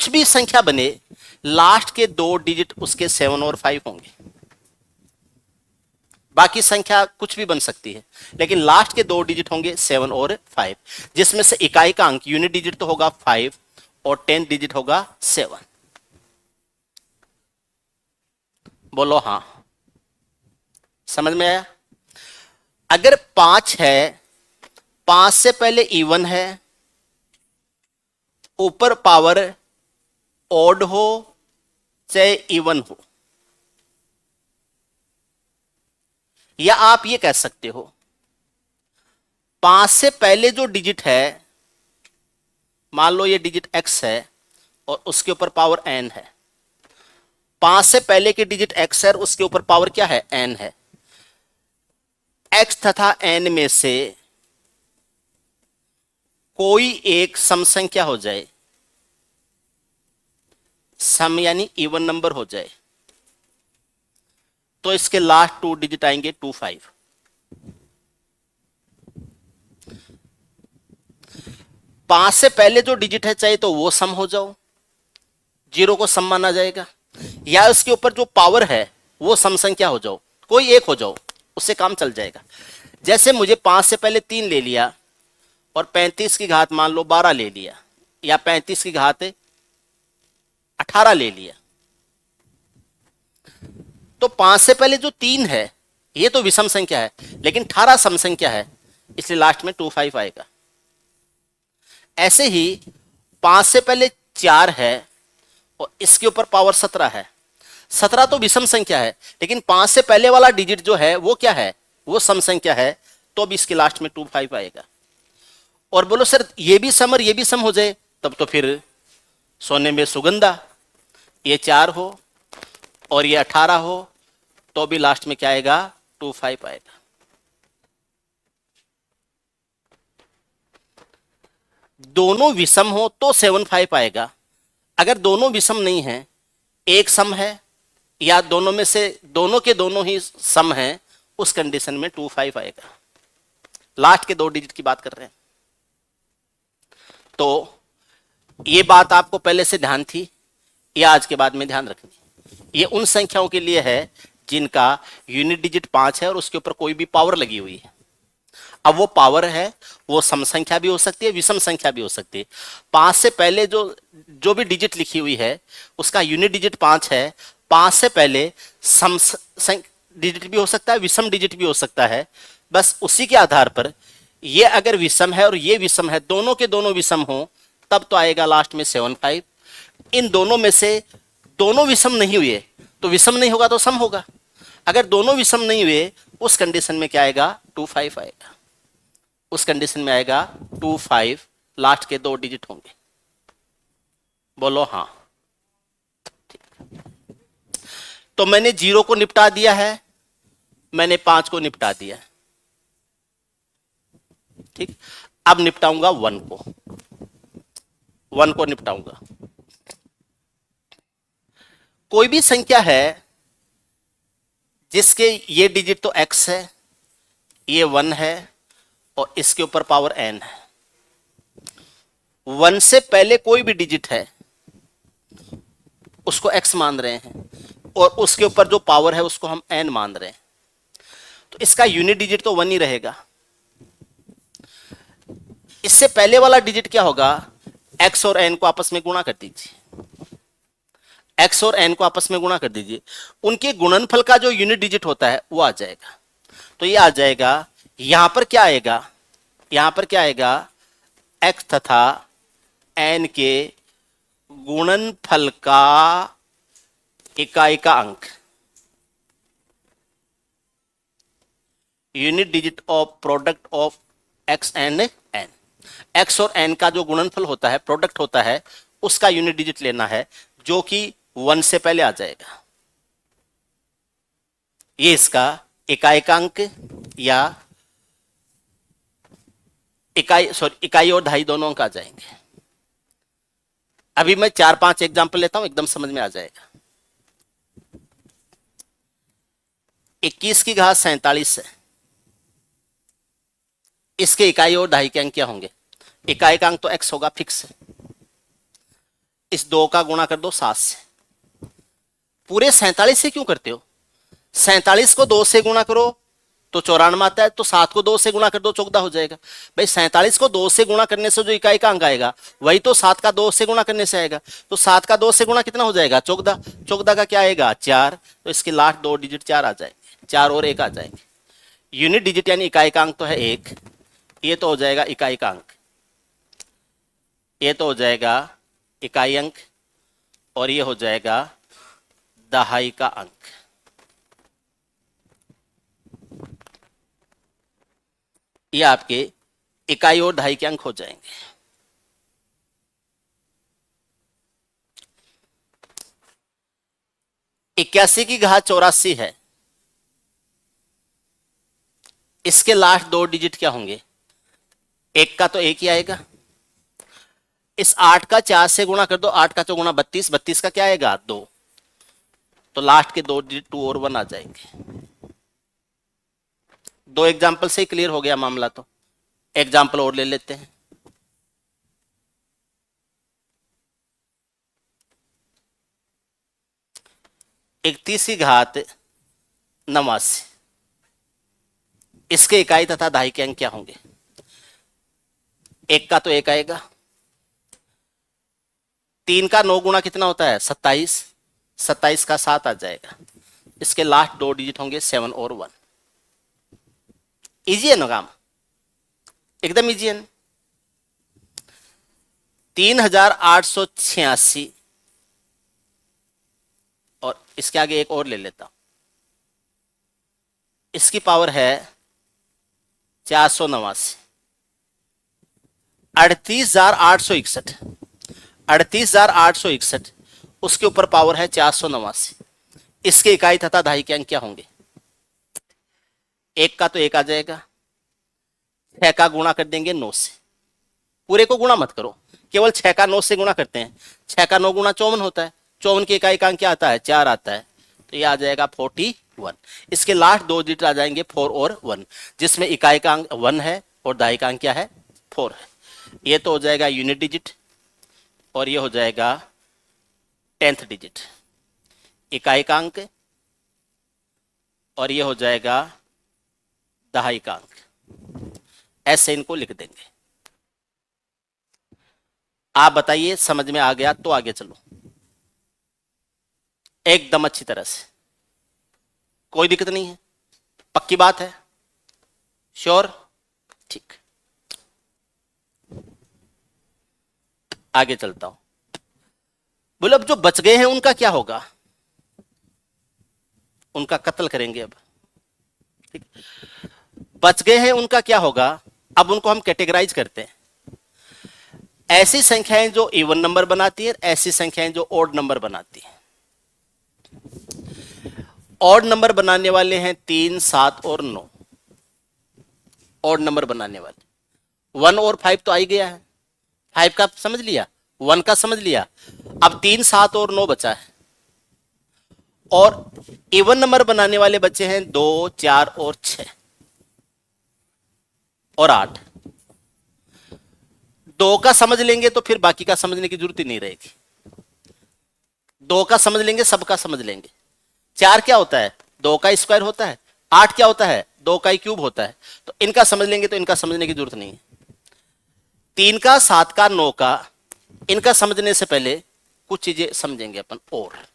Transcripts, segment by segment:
कुछ भी संख्या बने, लास्ट के 2 डिजिट उसके 7 और 5 होंगे। बाकी संख्या कुछ भी बन सकती है, लेकिन लास्ट के 2 डिजिट होंगे 7 और 5, जिसमें से इकाई का अंक यूनिट डिजिट तो होगा 5 और 10 डिजिट होगा 7। बोलो हाँ, समझ में आया? अगर 5 है, 5 से पहले इवन है, ऊपर पावर ऑड हो चाहे इवन हो, या आप ये कह सकते हो 5 से पहले जो डिजिट है, मान लो ये डिजिट x है और उसके ऊपर पावर n है। 5 से पहले के डिजिट x है और उसके ऊपर पावर क्या है, n है। x तथा n में से कोई एक सम संख्या हो जाए, सम यानी इवन नंबर हो जाए, तो इसके लास्ट 2 डिजिट आएंगे 2 5। 5 से पहले जो डिजिट है चाहे तो वो सम हो जाओ, 0 को सम माना जाएगा, या उसके ऊपर जो पावर है वो सम संख्या हो जाओ, कोई एक हो जाओ, उससे काम चल जाएगा। जैसे मुझे 5 से पहले 3 ले लिया और 35 की घात मान लो 12 ले लिया, या 35 की घात 18 ले लिया, तो 5 से पहले जो 3 है ये तो विषम संख्या है, लेकिन 18 सम संख्या है, इसलिए लास्ट में 2 5 आएगा। ऐसे ही 5 से पहले 4 है और इसके ऊपर पावर 17 है। 17 तो विषम संख्या है, लेकिन 5 से पहले वाला डिजिट जो है वो क्या है, वो सम संख्या है, तो अब इसके लास्ट में 2 5 आएगा। और बोलो सर ये भी सम और ये भी सम हो जाए, तब तो फिर सोने में सुगंधा, ये 4 हो और ये 18 हो, तो भी लास्ट में क्या आएगा, 2 5 आएगा। दोनों विषम हो तो 7 5 आएगा। अगर दोनों विषम नहीं है, एक सम है या दोनों में से दोनों के दोनों ही सम है, उस कंडीशन में 2 5 आएगा। लास्ट के 2 डिजिट की बात कर रहे हैं। तो ये बात आपको पहले से ध्यान थी या आज के बाद में ध्यान रखनी? ये उन संख्याओं के लिए है जिनका यूनिट डिजिट 5 है और उसके ऊपर कोई भी पावर लगी हुई है। अब वो पावर है, वो सम संख्या भी हो सकती है, विषम संख्या भी हो सकती है। 5 से पहले जो भी डिजिट लिखी हुई है उसका यूनिट डिजिट 5 है। 5 से पहले सम डिजिट भी हो सकता है, विषम डिजिट भी हो सकता है। बस उसी के आधार पर ये अगर विषम है और ये विषम है, दोनों के दोनों विषम हो, तब तो आएगा लास्ट में 7 5। इन दोनों में से दोनों विषम नहीं हुए तो विषम नहीं होगा तो सम होगा। अगर दोनों विषम नहीं हुए, उस कंडीशन में क्या आएगा, 2 5 आएगा। उस कंडीशन में आएगा 2 5, लास्ट के 2 डिजिट होंगे। बोलो हाँ। ठीक। तो मैंने 0 को निपटा दिया है, मैंने 5 को निपटा दिया है। ठीक, अब निपटाऊंगा 1 को। 1 को निपटाऊंगा। कोई भी संख्या है जिसके ये डिजिट तो x है, ये 1 है और इसके ऊपर पावर n है। 1 से पहले कोई भी डिजिट है उसको x मान रहे हैं और उसके ऊपर जो पावर है उसको हम n मान रहे हैं, तो इसका यूनिट डिजिट तो 1 ही रहेगा। इससे पहले वाला डिजिट क्या होगा, x और n को आपस में गुणा कर दीजिए। x और n को आपस में गुणा कर दीजिए, उनके गुणनफल का जो यूनिट डिजिट होता है वो आ जाएगा। तो ये आ जाएगा, यहां पर क्या आएगा, यहां पर क्या आएगा, x तथा n के गुणनफल का इकाई का अंक, unit digit of product of x and n। x और n का जो गुणनफल होता है, प्रोडक्ट होता है, उसका यूनिट डिजिट लेना है, जो कि 1 से पहले आ जाएगा। ये इसका इकाई का अंक या इकाई और दहाई दोनों अंक आ जाएंगे। अभी मैं 4-5 एग्जांपल लेता हूं, एकदम समझ में आ जाएगा। 21 की घात 47 है, इसके इकाई और दहाई के अंक क्या होंगे, इकाई का अंक तो x होगा फिक्स है, इस 2 का गुणा कर दो 7 से। पूरे 47 से क्यों करते हो? 47 को 2 से गुणा करो तो 94 आता है, तो 7 को 2 से गुणा कर दो 14 हो जाएगा। भाई 47 को 2 से गुणा करने से जो इकाई का अंक आएगा वही तो 7 का 2 से गुणा करने से आएगा। तो 7 का 2 से गुणा कितना हो जाएगा? 14। 14 का क्या आएगा? 4। तो इसके लास्ट 2 डिजिट 4 आ जाएंगे, 4 और 1 आ जाएंगे। यूनिट डिजिट यानी इकाई का अंक तो है 1, ये तो हो जाएगा इकाई का अंक, ये तो हो जाएगा इकाई अंक, और ये हो जाएगा दहाई का अंक। ये आपके इकाई और दहाई के अंक हो जाएंगे। 81 की घात 84 है, इसके लास्ट 2 डिजिट क्या होंगे? 1 का तो 1 ही आएगा। इस 8 का 4 से गुणा कर दो, 8 का 4 गुणा 32, 32 का क्या आएगा? 2। तो लास्ट के 2 डिजिट 2 और 1 आ जाएंगे। 2 एग्जाम्पल से ही क्लियर हो गया मामला। तो एग्जाम्पल और ले लेते हैं। इकतीस की घात 89, इसके इकाई तथा दहाई के अंक क्या होंगे? 1 का तो 1 आएगा। 3 का 9 गुणा कितना होता है? 27। 27 का 7 आ जाएगा। इसके लास्ट 2 डिजिट होंगे 7 और 1। इजी है ना काम? एकदम इजी है। 3886, और इसके आगे एक और ले लेता हूं, इसकी पावर है 489। 38,861, 38,861, उसके ऊपर पावर है 489। इसके इकाई तथा दहाई के अंक क्या होंगे? 1 का तो 1 आ जाएगा। 6 का गुणा कर देंगे 9 से। पूरे को गुणा मत करो, केवल 6 का 9 से गुणा करते हैं। 6 का 9 गुणा 54 होता है। 54 की इकाई का अंक क्या आता है? 4 आता है। तो ये आ जाएगा 41। इसके लास्ट 2 डिजिट आ जाएंगे 4 और 1, जिसमें इकाई का अंक 1 है और दहाई का अंक क्या है? 4 है। ये तो हो जाएगा यूनिट डिजिट, और ये हो जाएगा 10th डिजिट, इकाई का अंक, और ये हो जाएगा दहाई का अंक। ऐसे इनको लिख देंगे। आप बताइए समझ में आ गया तो आगे चलो एकदम अच्छी तरह से, कोई दिक्कत नहीं है? पक्की बात है? श्योर? ठीक, आगे चलता हूं। बोले अब जो बच गए हैं उनका क्या होगा? उनका कत्ल करेंगे अब। ठीक, बच गए हैं उनका क्या होगा? अब उनको हम कैटेगराइज करते हैं। ऐसी संख्याएं जो इवन नंबर बनाती है, ऐसी संख्याएं जो ऑड नंबर बनाती है। ऑड नंबर बनाने वाले हैं 3, 7 और 9। ऑड नंबर बनाने वाले 1 और 5 तो आ ही गया है। 5 का समझ लिया, 1 का समझ लिया। अब 3, 7 और 9 बचा है। और इवन नंबर बनाने वाले बच्चे हैं 2, 4 और 6 और 8। 2 का समझ लेंगे तो फिर बाकी का समझने की जरूरत ही नहीं रहेगी। 2 का समझ लेंगे, सबका समझ लेंगे। 4 क्या होता है? 2 का स्क्वायर होता है। 8 क्या होता है? 2 का क्यूब होता है। तो इनका समझ लेंगे तो इनका समझने की जरूरत नहीं है। 3 का, 7 का, 9 का, इनका समझने से पहले कुछ चीजें समझेंगे अपन और।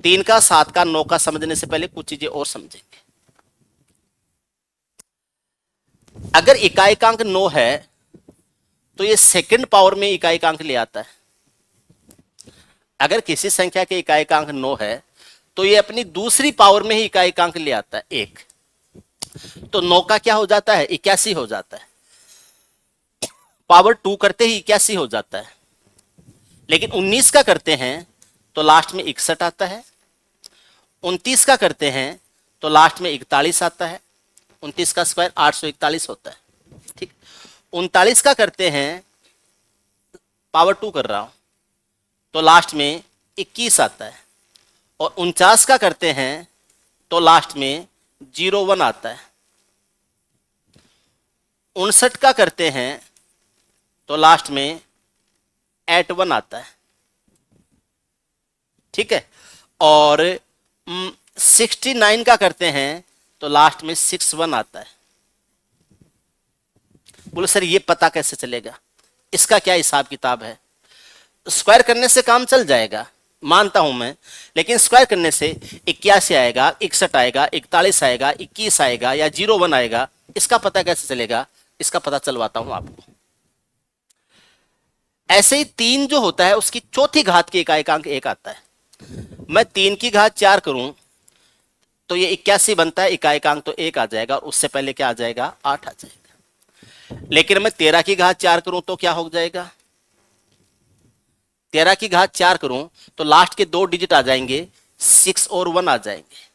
3 का, 7 का, 9 का समझने से पहले कुछ चीजें और समझेंगे। अगर इकाई का अंक 9 है तो ये सेकंड पावर में इकाई का अंक ले आता है। अगर किसी संख्या के इकाई का अंक 9 है तो ये अपनी दूसरी पावर में ही इकाई का अंक ले आता है 1। तो 9 का क्या हो जाता है? 81 हो जाता है। पावर 2 करते ही 81 हो जाता है। लेकिन 19 का करते हैं तो लास्ट में 61 आता है। 29 का करते हैं तो लास्ट में 41 आता है। 29 का स्क्वायर 841 होता है। ठीक, 39 का करते हैं, पावर 2 कर रहा हूं, तो लास्ट में 21 आता है। और 49 का करते हैं तो लास्ट में 01 आता है। 59 का करते हैं तो लास्ट में 8 1 आता है, ठीक है। और 69 का करते हैं तो लास्ट में 6 1 आता है। बोले सर ये पता कैसे चलेगा, इसका क्या हिसाब किताब है? स्क्वायर करने से काम चल जाएगा, मानता हूं मैं, लेकिन स्क्वायर करने से 81 आएगा, 61 आएगा, 41 आएगा, 21 आएगा या 01 आएगा, इसका पता कैसे चलेगा? इसका पता चलवाता हूं आपको। ऐसे ही 3 जो होता है उसकी चौथी घात के इकाएकांक 1 आता है। मैं 3 की घात 4 करूं तो ये 81 बनता है, इकाएकांक तो 1 आ जाएगा, और उससे पहले क्या आ जाएगा? 8 आ जाएगा। लेकिन मैं 13 की घात 4 करूं तो क्या हो जाएगा? 13 की घात 4 करूं तो लास्ट के 2 डिजिट आ जाएंगे, 6 और 1 आ जाएंगे,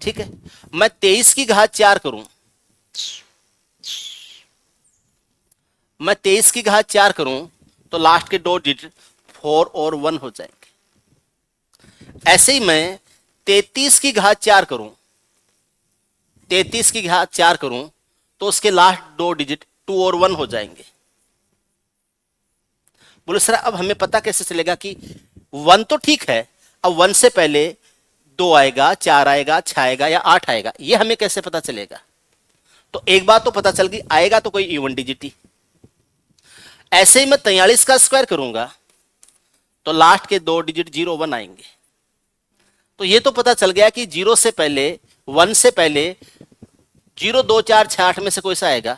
ठीक है। मैं 23 की घात 4 करूं, मैं 23 की घात 4 करूं तो लास्ट के 2 डिजिट 4 और 1 हो जाएंगे। ऐसे ही मैं 33 की घात 4 करूं, 33 की घात 4 करूं तो उसके लास्ट 2 डिजिट 2 और 1 हो जाएंगे। बोले सर अब हमें पता कैसे चलेगा कि 1 तो ठीक है, अब 1 से पहले 2 आएगा, 4 आएगा, 6 आएगा या 8 आएगा, ये हमें कैसे पता चलेगा? तो एक बात तो पता चल गई, आएगा तो कोई इवन डिजिट ही। ऐसे ही मैं 43 का स्क्वायर करूंगा तो लास्ट के 2 डिजिट 0 1 आएंगे। तो ये तो पता चल गया कि 0 से पहले, 1 से पहले 0 2 4 6 8 में से कोई सा आएगा,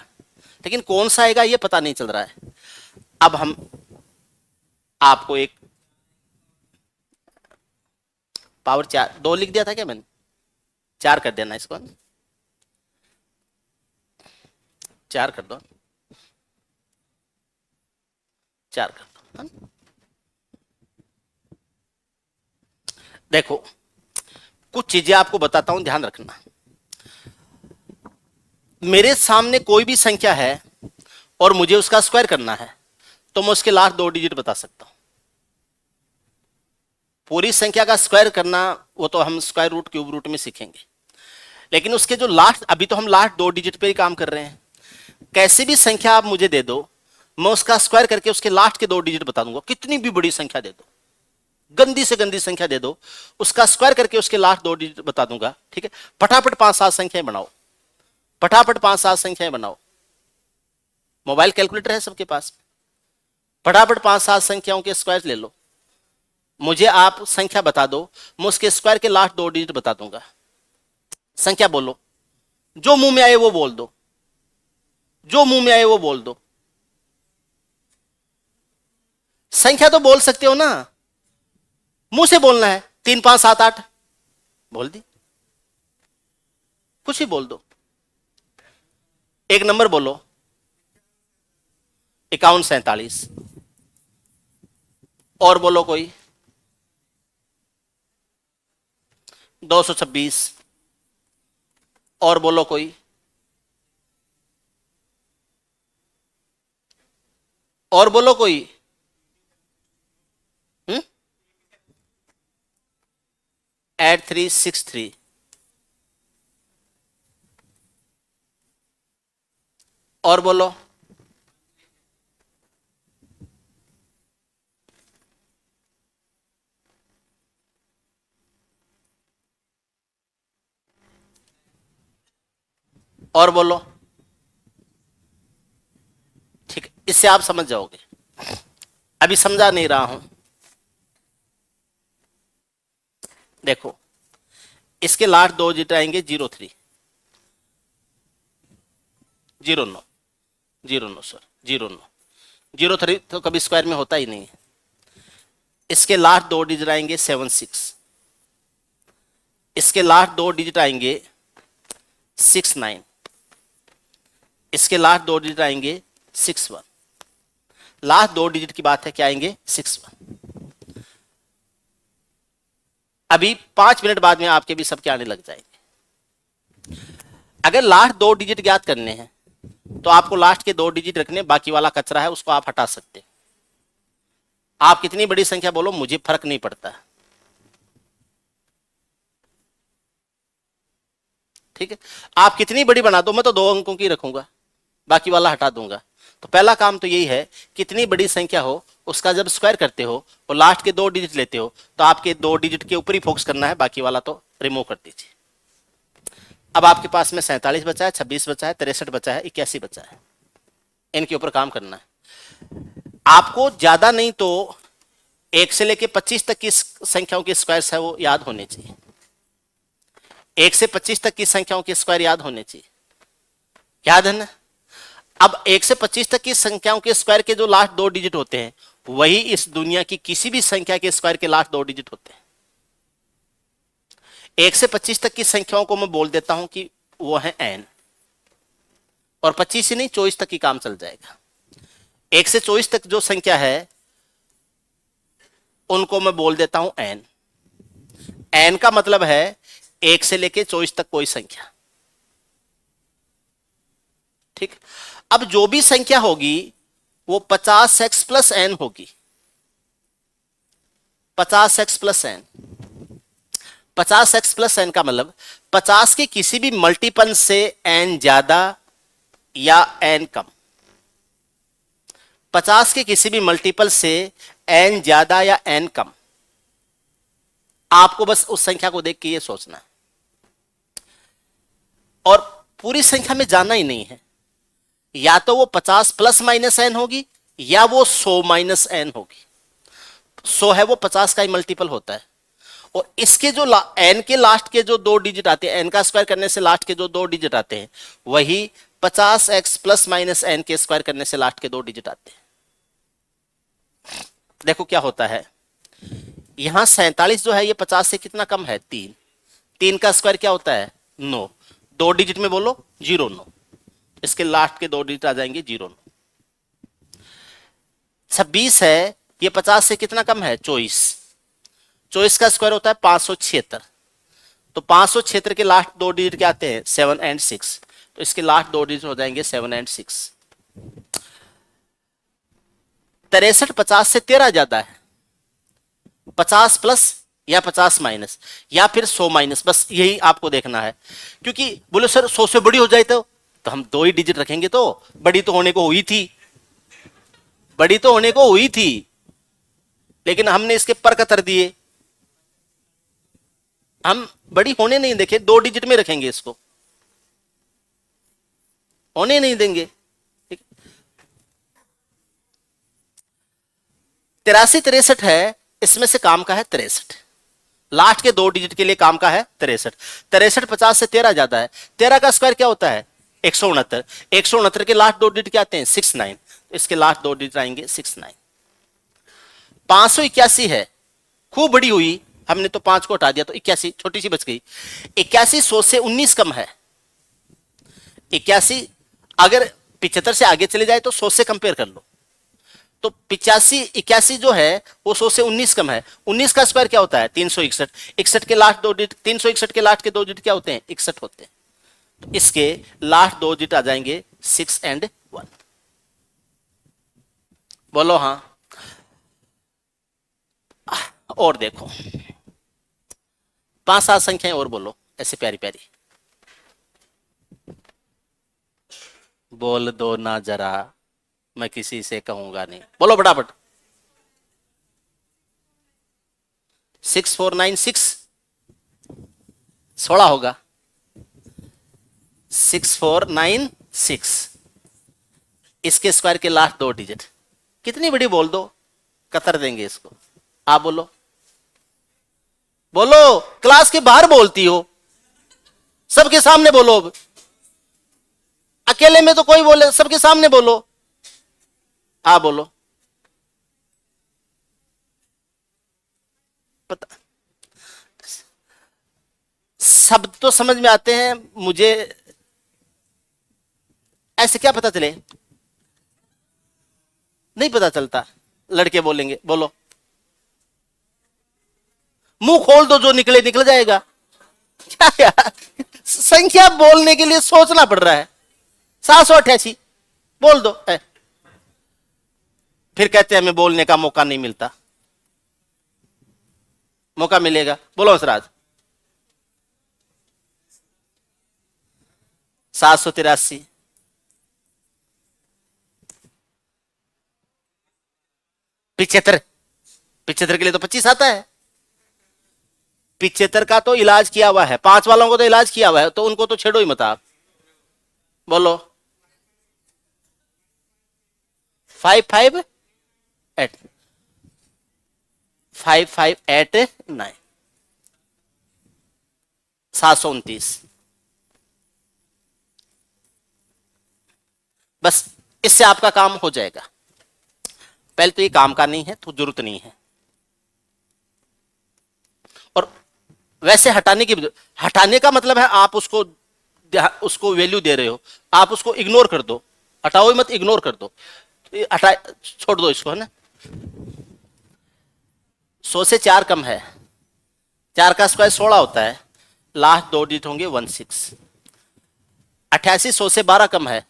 लेकिन कौन सा आएगा ये पता नहीं चल रहा है। अब हम आपको एक पावर 4 2 लिख दिया था क्या मैंने? 4 कर देना इसको, 4 कर दो, 4 कर दो, है ना? देखो कुछ चीजें आपको बताता हूं, ध्यान रखना। मेरे सामने कोई भी संख्या है और मुझे उसका स्क्वायर करना है तो मैं उसके लास्ट 2 डिजिट बता सकता हूं। पूरी संख्या का स्क्वायर करना वो तो हम स्क्वायर रूट क्यूब रूट में सीखेंगे, लेकिन उसके जो लास्ट, अभी तो हम लास्ट 2 डिजिट पे ही काम कर रहे हैं। कैसी भी संख्या आप मुझे दे दो, मैं उसका स्क्वायर करके उसके लास्ट के 2 डिजिट बता दूंगा। कितनी भी बड़ी संख्या दे दो, गंदी से गंदी संख्या दे दो, उसका स्क्वायर करके उसके लास्ट 2 डिजिट बता दूंगा, ठीक है। फटाफट 5-7 संख्याएं बनाओ, फटाफट 5-7 संख्याएं बनाओ। मोबाइल कैलकुलेटर है सबके पास, फटाफट 5-7 संख्याओं के स्क्वायर ले लो, मुझे आप संख्या बता दो, मैं उसके स्क्वायर के लास्ट 2 डिजिट बता दूंगा। संख्या बोलो, जो मुंह में आए वो बोल दो, जो मुंह में आए वो बोल दो। संख्या तो बोल सकते हो ना, मुंह से बोलना है। 3 5 7 8 बोल दी, कुछ ही बोल दो। एक नंबर बोलो, 51 47, और बोलो कोई 226, और बोलो कोई, और बोलो कोई 8363, और बोलो और बोलो, ठीक है। इससे आप समझ जाओगे, अभी समझा नहीं रहा हूं। देखो इसके लास्ट 2 डिजिट आएंगे 03 09 09 सर 09 03 तो कभी स्क्वायर में होता ही नहीं है। इसके लास्ट 2 डिजिट आएंगे 76, इसके लास्ट 2 डिजिट आएंगे 69, इसके लास्ट 2 डिजिट आएंगे 61। लास्ट 2 डिजिट की बात है, क्या आएंगे? 61। अभी 5 मिनट बाद में आपके भी सबके आने लग जाएंगे। अगर लास्ट 2 डिजिट ज्ञात करने हैं तो आपको लास्ट के 2 डिजिट रखने, बाकी वाला कचरा है उसको आप हटा सकते हैं। आप कितनी बड़ी संख्या बोलो, मुझे फर्क नहीं पड़ता, ठीक है। आप कितनी बड़ी बना दो, मैं तो 2 अंकों की रखूंगा, बाकी वाला हटा दूंगा। तो पहला काम तो यही है, कितनी बड़ी संख्या हो उसका जब स्क्वायर करते हो और लास्ट के 2 डिजिट लेते हो तो आपके 2 डिजिट के ऊपर ही फोकस करना है, बाकी वाला तो रिमूव कर दीजिए। अब आपके पास में 47 बचा है, 26 बचा है, 63 बचा है, 81 बचा है। इनके ऊपर काम करना है आपको। ज्यादा नहीं तो 1 से लेके 25 तक की संख्याओं के स्क्वायर है वो याद होने चाहिए। 1 से 25 तक की संख्याओं के स्क्वायर याद होने चाहिए, याद है ना। अब 1 से 25 तक की संख्याओं के स्क्वायर के जो लास्ट 2 डिजिट होते हैं वही इस दुनिया की किसी भी संख्या के स्क्वायर के लास्ट 2 डिजिट होते हैं। 1 से 25 तक की संख्याओं को मैं बोल देता हूं कि वो है n, और 25 ही नहीं 24 तक की काम चल जाएगा। 1 से 24 तक जो संख्या है उनको मैं बोल देता हूं n। n का मतलब है 1 से लेके 24 तक कोई संख्या, ठीक। अब जो भी संख्या होगी वो 50x प्लस n होगी। 50x plus n, 50x plus n का मतलब 50 के किसी भी मल्टीपल से n ज्यादा या n कम। 50 के किसी भी मल्टीपल से n ज्यादा या n कम। आपको बस उस संख्या को देख के ये सोचना है, और पूरी संख्या में जाना ही नहीं है। या तो वो 50 प्लस माइनस n होगी या वो 100 माइनस n होगी। 100 है वो 50 का ही मल्टीपल होता है, और इसके जो n के लास्ट के जो 2 डिजिट आते हैं, n का स्क्वायर करने से लास्ट के जो 2 डिजिट आते हैं वही 50x प्लस माइनस n के स्क्वायर करने से लास्ट के 2 डिजिट आते हैं। देखो क्या होता है, यहां 47 जो है ये 50 से कितना कम है, 3। 3 का स्क्वायर क्या होता है, 9। 2 डिजिट में बोलो 0 9, इसके लास्ट के 2 डिजिट आ जाएंगे 0 9। 26 है ये 50 से कितना कम है, 24। 24 का स्क्वायर होता है 576, तो 576 के लास्ट 2 डिजिट क्या आते हैं, 7 और 6, तो इसके लास्ट 2 डिजिट हो जाएंगे 7 और 6। 63 50 से 13 ज्यादा है, 50 प्लस या 50 माइनस या फिर 100 माइनस, बस यही आपको देखना है। क्योंकि बोले सर 100 से बड़ी हो जाए तो हम 2 ही डिजिट रखेंगे, तो बड़ी तो होने को हुई थी, बड़ी तो होने को हुई थी, लेकिन हमने इसके पर कतर दिए, हम बड़ी होने नहीं देखे, 2 डिजिट में रखेंगे, इसको होने नहीं देंगे। 83 63 है, इसमें से काम का है 63, लास्ट के 2 डिजिट के लिए काम का है 63। 63 50 से 13 ज्यादा है, 13 का स्क्वायर क्या होता है, 169। 169 के लास्ट 2 डिजिट क्या आते हैं, 69, इसके लास्ट 2 डिजिट आएंगे 69। 581 है, खूब बड़ी हुई, हमने तो 5 को हटा दिया तो 81 छोटी सी बच गई। 81 100 से 19 कम है। 81 अगर 75 से आगे चले जाए तो 100 से कंपेयर कर लो, तो 85 81 जो है वो 100 से 19 कम है। 19 का स्क्वायर क्या होता है, 361। 61 के लास्ट 2 डिजिट, 361 के लास्ट के 2 डिजिट क्या होते हैं, 61 होते हैं, तो इसके लास्ट 2 डिजिट आ जाएंगे 6 और 1। बोलो हाँ। और देखो 5-7 संख्याएं और बोलो ऐसे प्यारी प्यारी, बोल दो ना जरा, मैं किसी से कहूंगा नहीं, बोलो फटाफट। 6496 16 होगा, 6496, इसके स्क्वायर के लास्ट 2 डिजिट कितनी बड़ी बोल दो, कतर देंगे इसको। आप बोलो, बोलो, क्लास के बाहर बोलती हो, सबके सामने बोलो, अकेले में तो कोई बोले, सबके सामने बोलो। हाँ बोलो, पता शब्द तो समझ में आते हैं मुझे, ऐसे क्या पता चले, नहीं पता चलता, लड़के बोलेंगे, बोलो, मुंह खोल दो, जो निकले निकल जाएगा। क्या यार, संख्या बोलने के लिए सोचना पड़ रहा है। 788 बोल दो है। फिर कहते हैं हमें बोलने का मौका नहीं मिलता, मौका मिलेगा, बोलो हंसराज। 783, 75, 75 के लिए तो 25 आता है। 75 का तो इलाज किया हुआ है, 5 वालों को तो इलाज किया हुआ है, तो उनको तो छेड़ो ही मत आप। बोलो 55 8, 5589, 729। बस इससे आपका काम हो जाएगा। पहले तो ये काम का नहीं है तो जरूरत नहीं है। और वैसे हटाने का मतलब है आप उसको वैल्यू दे रहे हो, आप उसको इग्नोर कर दो, हटाओ ही मत, इग्नोर कर दो, हटा छोड़ दो इसको, है ना। 100 से 4 कम है, 4 का स्क्वायर 16 होता है, लास्ट 2 डिजिट होंगे 16। 88 100 से 12 कम है,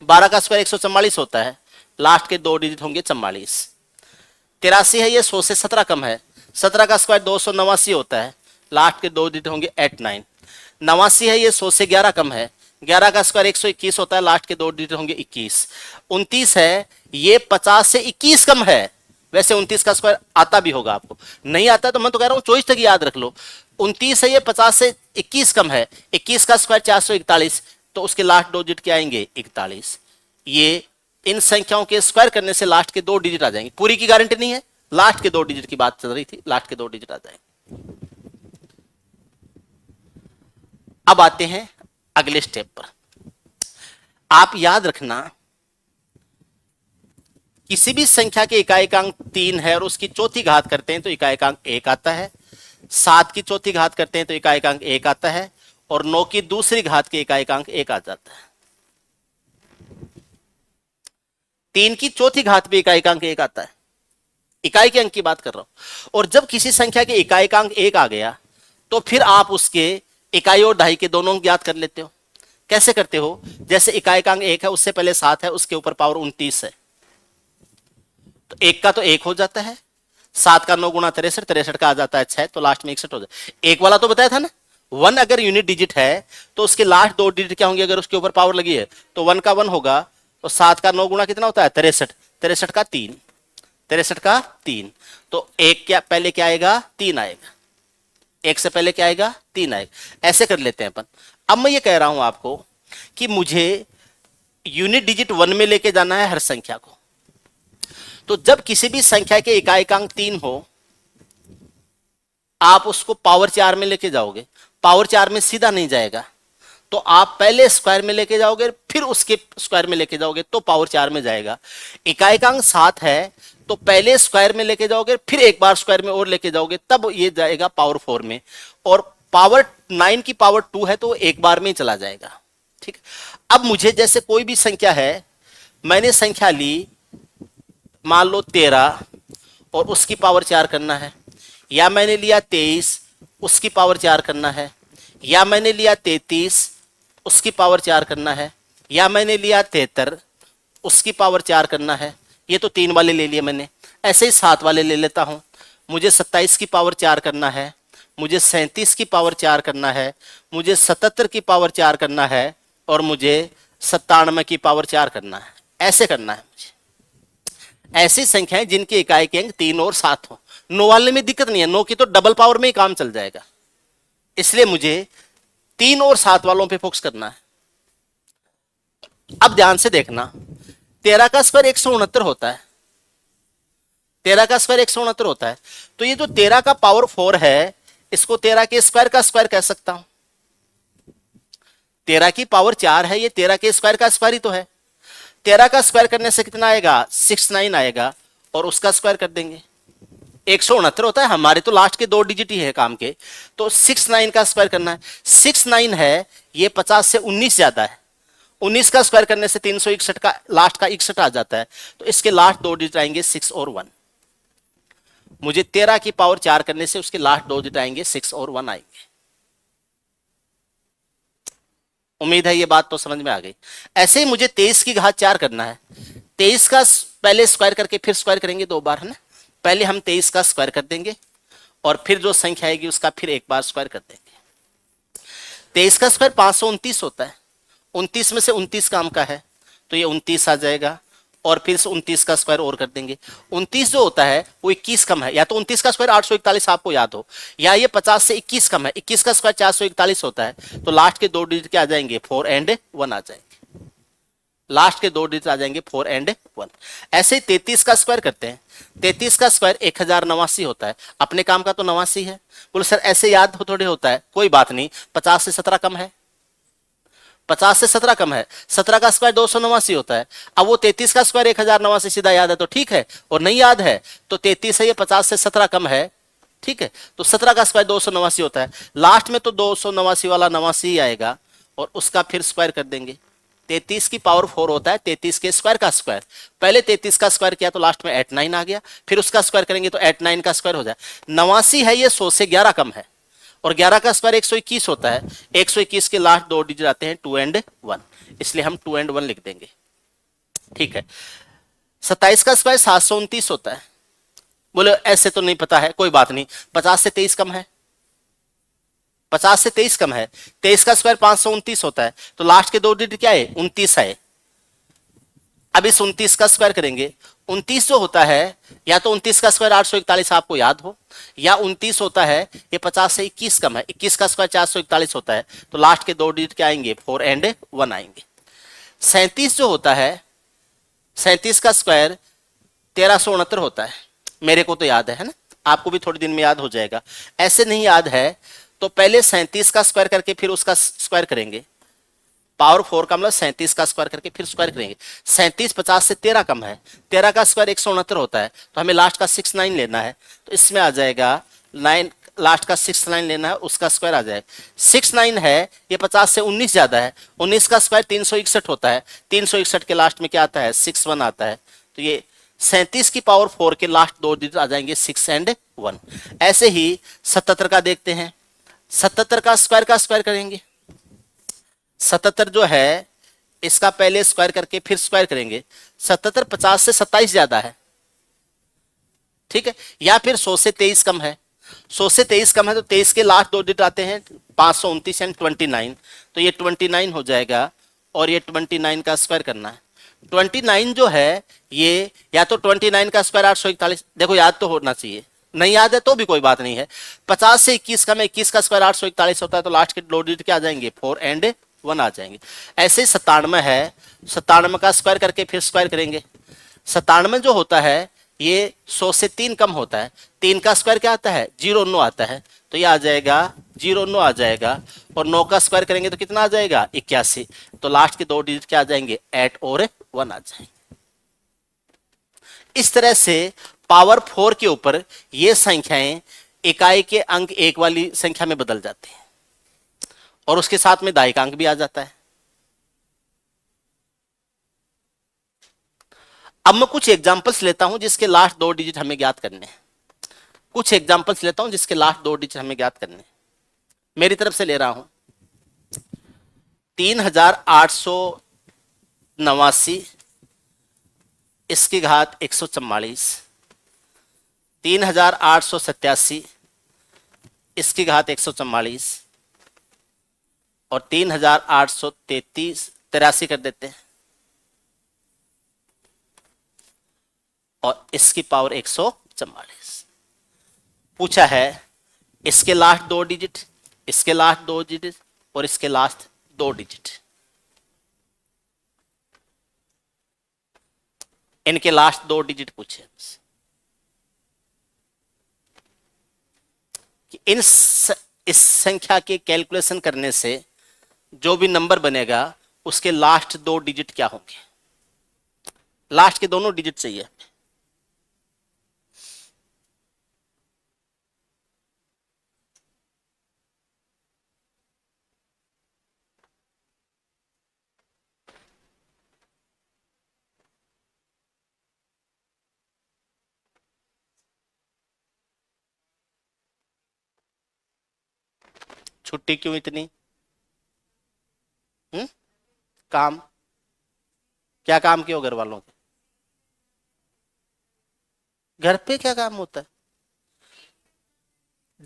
12 का स्क्वायर 144 होता है, लास्ट के 2 डिजिट होंगे 44। 83 है ये 100 से 17 कम है, 17 का स्क्वायर 289 होता है, लास्ट के 2 डिजिट होंगे 89। 89 है ये 100 से 11 कम है, 11 का स्क्वायर 121 होता है, लास्ट के 2 डिजिट होंगे 21। 29 है ये 50 से 21 कम है, वैसे 29 का स्क्वायर आता भी होगा, आपको नहीं आता तो मैं तो कह रहा हूं चॉइस तक याद रख लो। 29 है ये 50 से 21 कम है, 21 का स्क्वायर 441, तो उसके लास्ट 2 डिजिट क्या आएंगे 41। ये इन संख्याओं के स्क्वायर करने से लास्ट के 2 डिजिट आ जाएंगे, पूरी की गारंटी नहीं है, लास्ट के 2 डिजिट की बात चल रही थी, लास्ट के 2 डिजिट आ जाएंगे। अब आते हैं अगले स्टेप पर। आप याद रखना, किसी भी संख्या के इकाइकांक 3 है और उसकी चौथी घात करते हैं तो इकाइकांक 1 आता है, 7 की चौथी घात करते हैं तो इकाइकांक 1 आता है, और 9 की दूसरी घात के इकाइकांक 1 आ जाता है। 3 की चौथी घात भी इकाइकांक 1 आता है, इकाई के अंक की बात कर रहा हूं। और जब किसी संख्या के इकाइकांक 1 आ गया तो फिर आप उसके इकाई और दहाई के दोनों ज्ञात कर लेते हो। कैसे करते हो, जैसे इकाइकांक 1 है उससे पहले 7 है, उसके ऊपर पावर 29 है, तो 1 का तो 1 हो जाता है, 7 का 9 गुणा 63, 63 का आ जाता है 6, तो लास्ट में 61 हो जाता है। एक वाला तो बताया था ना, 1 अगर यूनिट डिजिट है तो उसके लास्ट 2 डिजिट क्या होंगे, अगर उसके ऊपर पावर लगी है तो 1 का 1 होगा, तो 7 का 9 गुणा कितना होता है 63, 63 का 3, 63 का 3, तो 1 क्या पहले क्या आएगा 3 आएगा, 1 से पहले क्या आएगा 3 आएगा। ऐसे कर लेते हैं अपन। अब मैं ये कह रहा हूं आपको कि मुझे यूनिट डिजिट 1 में लेके जाना है हर संख्या को, तो जब किसी भी संख्या के इकाइकांक 3 हो, आप उसको पावर 4 में लेके जाओगे, पावर 4 में सीधा नहीं जाएगा, तो आप पहले स्क्वायर में लेके जाओगे फिर उसके स्क्वायर में लेके जाओगे तो पावर 4 में जाएगा। इकाइकांक 7 है तो पहले स्क्वायर में लेके जाओगे फिर एक बार स्क्वायर में और लेके जाओगे तब ये जाएगा पावर 4 में, और पावर 9 की पावर 2 है तो एक बार में ही चला जाएगा। ठीक, अब मुझे जैसे कोई भी संख्या है, मैंने संख्या ली मान लो 13 और उसकी पावर 4 करना है, या मैंने लिया 23 उसकी पावर 4 करना है, या मैंने लिया 33 उसकी पावर 4 करना है, या मैंने लिया 73 उसकी पावर 4 करना है। ये तो 3 वाले ले लिए मैंने, ऐसे ही 7 वाले ले लेता हूं। मुझे 27 की पावर 4 करना है, मुझे 37 की पावर 4 करना है, मुझे 77 की पावर 4 करना है, और मुझे 97 की पावर 4 करना है। ऐसे करना है मुझे। ऐसी संख्याएं जिनकी इकाई के अंक 3 और 7 हो। 9 वाले में दिक्कत नहीं है, 9 की तो डबल पावर में ही काम चल जाएगा, इसलिए मुझे 3 और 7 वालों पे फोकस करना है। अब ध्यान से देखना, 13 का स्क्वायर 169 होता है, 13 का स्क्वायर 169 होता है, तो ये जो 13 का पावर 4 है इसको 13 के स्क्वायर का स्क्वायर कह सकता हूं। 13 की पावर 4 है, ये 13 के स्क्वायर का स्क्वायर ही तो है। 13 का स्क्वायर करने से कितना आएगा 69 आएगा, और उसका स्क्वायर कर देंगे। 169 होता है, हमारे तो लास्ट के 2 डिजिट ही है काम के, तो 69 का स्क्वायर करना है। 69 है ये 50 से 19 ज्यादा है, 19 का स्क्वायर करने से 361 का लास्ट का 61 आ जाता है, तो इसके लास्ट 2 डिजिट आएंगे 6 और 1। मुझे 13 की पावर 4 करने से उसके लास्ट 2 डिजिट आएंगे 6 और 1 आएंगे। उम्मीद है ये बात तो समझ में आ गई। ऐसे ही मुझे 23 की घात 4 करना है, 23 का पहले स्क्वायर करके फिर स्क्वायर करेंगे 2 बार, है ना। पहले हम 23 का स्क्वायर कर देंगे और फिर जो संख्या आएगी उसका फिर एक बार स्क्वायर कर देंगे। 23 का स्क्वायर 529 होता है, 29 में से 29 काम का है तो ये 29 आ जाएगा, और फिर से 29 का स्क्वायर और कर देंगे। 29 जो होता है वो 21 कम है, या तो 29 का स्क्वायर 841 आपको याद हो, या ये 50 से 21 कम है, 21 का स्क्वायर 441 होता है, तो लास्ट के 2 डिजिट क्या आ जाएंगे, 4 एंड 1 आ जाएंगे। लास्ट के 2 डिजिट आ जाएंगे 4 एंड 1। ऐसे ही 33 का स्क्वायर करते हैं। 33 का स्क्वायर 1089 होता है, अपने काम का तो 89 है। बोले सर ऐसे याद हो थोड़े होता है, कोई बात नहीं, 50 से 17 कम है, 50 से 17 कम है, 17 का स्क्वायर 289 होता है। अब वो 33 का स्क्वायर 1089 सीधा याद है तो ठीक है, और नहीं याद है तो 33 है, ये 50 से 17 कम है, ठीक है, तो 17 का स्क्वायर 289 होता है। लास्ट में तो 289 वाला 89 ही आएगा, और उसका फिर स्क्वायर कर देंगे। 33 की पावर 4 होता है 33 के स्क्वायर का स्क्वायर। पहले 33 का स्क्वायर किया तो लास्ट में 89 आ गया, फिर उसका स्क्वायर करेंगे तो 89 का स्क्वायर हो जाए। 89 है, ये 100 से 11 कम है, और 11 का स्क्वायर 121 होता है। 121 के लास्ट 2 डिजिट आते हैं 2 एंड 1, इसलिए हम 2 एंड 1 लिख देंगे, ठीक है। 27 का स्क्वायर 729 होता है। बोले ऐसे तो नहीं पता है, कोई बात नहीं, 50 से 23 कम है, 50 से 23 कम है। 23 का स्क्वायर 529 होता है, तो लास्ट के 2 डिजिट क्या है, 29 है। अब इस 29 का स्क्वायर करेंगे। 29 जो होता है, या तो 29 का स्क्वायर 841 आपको याद हो, या 29 होता है ये 50 से 21 कम है, 21 का स्क्वायर 441 होता है, तो लास्ट के 2 डिजिट क्या आएंगे, 4 एंड 1 आएंगे। 37 जो होता है, 37 का स्क्वायर 1369 होता है, मेरे को तो याद है ना, आपको भी थोड़े दिन में याद हो जाएगा। ऐसे नहीं याद है तो पहले 37 का स्क्वायर करके फिर उसका स्क्वायर करेंगे, पावर 4 का मतलब 37 का स्क्वायर करके फिर स्क्वायर करेंगे। 37 50 से 13 कम है, 13 का स्क्वायर 169 होता है, तो हमें लास्ट का 69 लेना है, तो इसमें आ जाएगा 9, लास्ट का 69 लेना है, उसका स्क्वायर आ जाएगा 69 है, ये 50 से 19 ज्यादा है, 19 का स्क्वायर 361 होता है, 361 के लास्ट में क्या आता है, 61 आता है, तो ये 37 की पावर 4 के लास्ट 2 डिजिट आ जाएंगे 6 एंड 1। ऐसे ही 77 का देखते हैं। 77 का स्क्वायर करेंगे। 77 जो है इसका पहले स्क्वायर करके फिर स्क्वायर करेंगे। 77 50 से 27 ज्यादा है, ठीक है, या फिर 100 से 23 कम है। 100 से 23 कम है तो 23 के लास्ट 2 डिजिट आते हैं 529 एंड 29, तो ये 29 हो जाएगा, और ये 29 का स्क्वायर करना है। 29 जो है ये, या तो 29 का स्क्वायर 841, देखो याद तो होना चाहिए, नहीं याद है तो भी कोई बात नहीं है। 50 से 21 कम है, 21 का स्क्वायर 841 होता है, तो लास्ट के 2 डिजिट क्या आ जाएंगे, 4 एंड 1 आ जाएंगे। ऐसे ही 97 है, 97 का स्क्वायर करके फिर स्क्वायर करेंगे। 97 जो होता है ये 100 से 3 कम होता है, 3 का स्क्वायर क्या आता है, 09 आता है, तो ये आ जाएगा 09 आ जाएगा, और 9 का स्क्वायर करेंगे तो कितना आ जाएगा, 81, तो लास्ट के 2 डिजिट क्या आ जाएंगे, 8 और 1 आ जाएंगे। इस तरह से पावर 4 के ऊपर ये संख्याएं इकाई के अंक 1 वाली संख्या में बदल जाती हैं, और उसके साथ में दायिक अंक भी आ जाता है। अब मैं कुछ एग्जांपल्स लेता हूं जिसके लास्ट 2 डिजिट हमें ज्ञात करने हैं। कुछ एग्जांपल्स लेता हूं जिसके लास्ट 2 डिजिट हमें ज्ञात करने हैं। मेरी तरफ से ले रहा हूं 3889, इसकी घात 144, 3887, इसकी घात 144, और 3883 कर देते हैं, और इसकी पावर 144। पूछा है इसके लास्ट 2 डिजिट, इसके लास्ट 2 डिजिट, और इसके लास्ट 2 डिजिट, इनके लास्ट 2 डिजिट पूछे कि इस संख्या के कैलकुलेशन करने से जो भी नंबर बनेगा उसके लास्ट 2 डिजिट क्या होंगे। लास्ट के दोनों डिजिट चाहिए। छुट्टी क्यों इतनी? काम, क्या काम किया घर वालों के? घर पे क्या काम होता है?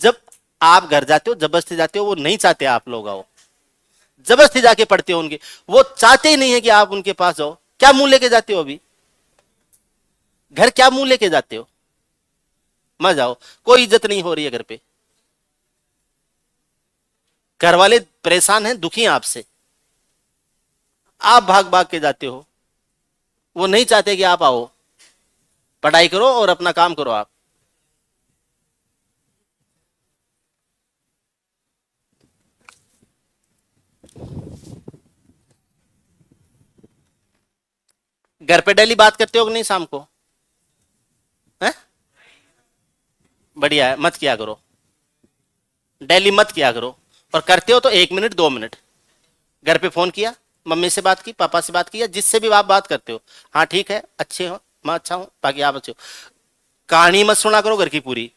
जब आप घर जाते हो जबरदस्ती जाते हो, वो नहीं चाहते आप लोग आओ, जबरदस्ती जाके पढ़ते हो उनके, वो चाहते ही नहीं है कि आप उनके पास जाओ। क्या मुंह लेके जाते हो अभी? घर क्या मुंह लेके जाते हो? मत जाओ, कोई इज्जत नहीं हो रही है घर पे। घर वाले परेशान हैं, दुखी हैं आपसे, आप भाग भाग के जाते हो। वो नहीं चाहते कि आप आओ, पढ़ाई करो और अपना काम करो आप। घर पे डेली बात करते हो कि नहीं शाम को? है? बढ़िया है, मत किया करो, डेली मत किया करो। और करते हो तो 1 मिनट 2 मिनट। घर पे फोन किया, मम्मी से बात की, पापा से बात किया, जिससे भी आप बात करते हो, हाँ ठीक है, अच्छे हो, मैं अच्छा हूं, बाकी आप अच्छे हो। कहानी मत सुना करो घर की पूरी,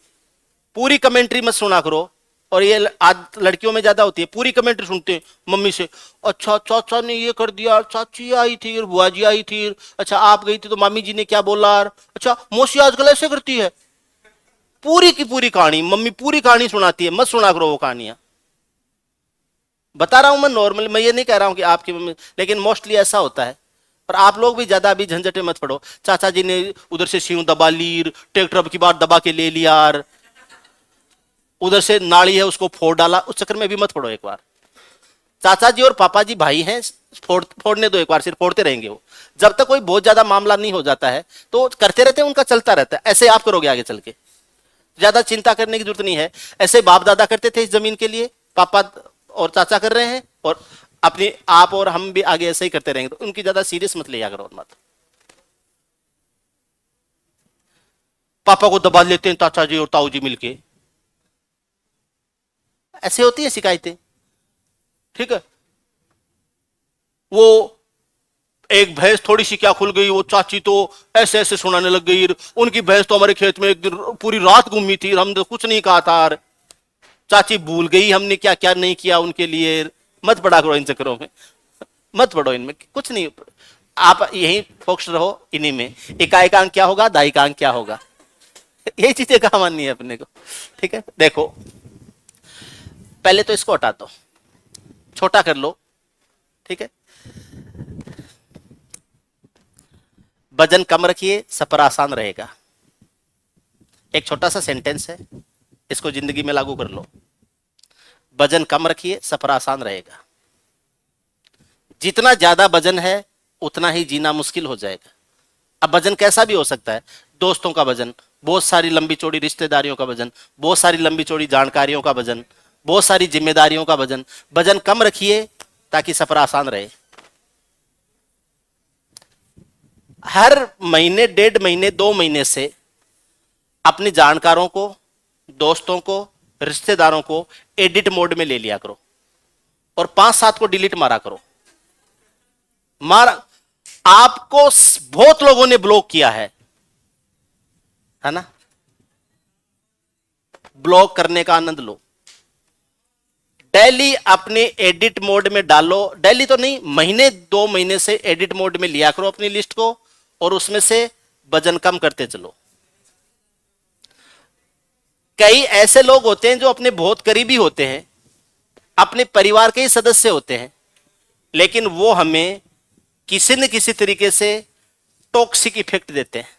पूरी कमेंट्री मत सुना करो। और ये लड़कियों में ज्यादा होती है, पूरी कमेंट्री सुनते हैं मम्मी से। अच्छा चाचा ने ये कर दिया, चाची आई थी और बुआ जी आई थी, अच्छा आप गई थी तो मामी जी ने क्या बोला, अच्छा मौसी आजकल ऐसे करती है। पूरी की पूरी कहानी मम्मी पूरी कहानी सुनाती है, मत सुना करो वो कहानियां। बता रहा हूं मैं, नॉर्मली मैं ये नहीं कह रहा हूं कि आपकी मम्मी, लेकिन मोस्टली ऐसा होता है। और आप लोग भी ज्यादा अभी झंझटे मत पड़ो, चाचा जी ने उधर से सीयूं दबा ली, ट्रैक्टर अब की बार दबा के ले लिया, उधर से नाली है उसको फोड़ डाला, उस चक्कर में भी मत पड़ो एक बार। चाचा जी और पापा जी भाई हैं, फोड़ने दो एक बार, सिर्फ फोड़ते रहेंगे वो। जब तक कोई बहुत ज्यादा मामला नहीं हो जाता है तो करते रहते हैं, उनका चलता रहता है, ऐसे आप करोगे आगे चल के, ज्यादा चिंता करने की जरूरत नहीं है। ऐसे बाप दादा करते थे इस जमीन के लिए, पापा और चाचा कर रहे हैं, और अपने आप और हम भी आगे ऐसे ही करते रहेंगे, तो उनकी ज्यादा सीरियस मत लिया करो मत। पापा को दबा लेते हैं चाचा जी और ताऊ जी मिलके, ऐसे होती है शिकायतें, ठीक है। वो एक भैंस थोड़ी सी क्या खुल गई, वो चाची तो ऐसे ऐसे सुनाने लग गई, उनकी भैंस तो हमारे खेत में एक दिन पूरी रात घूमी थी, हमने तो कुछ नहीं कहा था, चाची भूल गई हमने क्या क्या नहीं किया उनके लिए। मत पड़ा करो इन चक्करों में, मत पड़ो इनमें, कुछ नहीं। आप यही फोकस रहो इन्हीं में, इकाएकांक क्या होगा, दायिकांक क्या होगा, यही चीजें कहा माननी है अपने को, ठीक है। देखो पहले तो इसको हटा दो, छोटा कर लो, ठीक है। वजन कम रखिए, सफर आसान रहेगा। एक छोटा सा सेंटेंस है, इसको जिंदगी में लागू कर लो। वजन कम रखिए, सफर आसान रहेगा। जितना ज्यादा वजन है उतना ही जीना मुश्किल हो जाएगा। अब वजन कैसा भी हो सकता है, दोस्तों का वजन, बहुत सारी लंबी चौड़ी रिश्तेदारियों का वजन, बहुत सारी लंबी चौड़ी जानकारियों का वजन, बहुत सारी जिम्मेदारियों का वजन। वजन कम रखिए ताकि सफर आसान रहे। हर महीने, 1.5 महीने, 2 महीने से अपने जानकारों को, दोस्तों को, रिश्तेदारों को एडिट मोड में ले लिया करो, और 5-7 को डिलीट मारा करो। मारा, आपको बहुत लोगों ने ब्लॉक किया है ना। ब्लॉक करने का आनंद लो, डेली अपने एडिट मोड में डालो। डेली तो नहीं, महीने 2 महीने से एडिट मोड में लिया करो अपनी लिस्ट को, और उसमें से वजन कम करते चलो। कई ऐसे लोग होते हैं जो अपने बहुत करीबी होते हैं, अपने परिवार के ही सदस्य होते हैं, लेकिन वो हमें किसी न किसी तरीके से टॉक्सिक इफेक्ट देते हैं।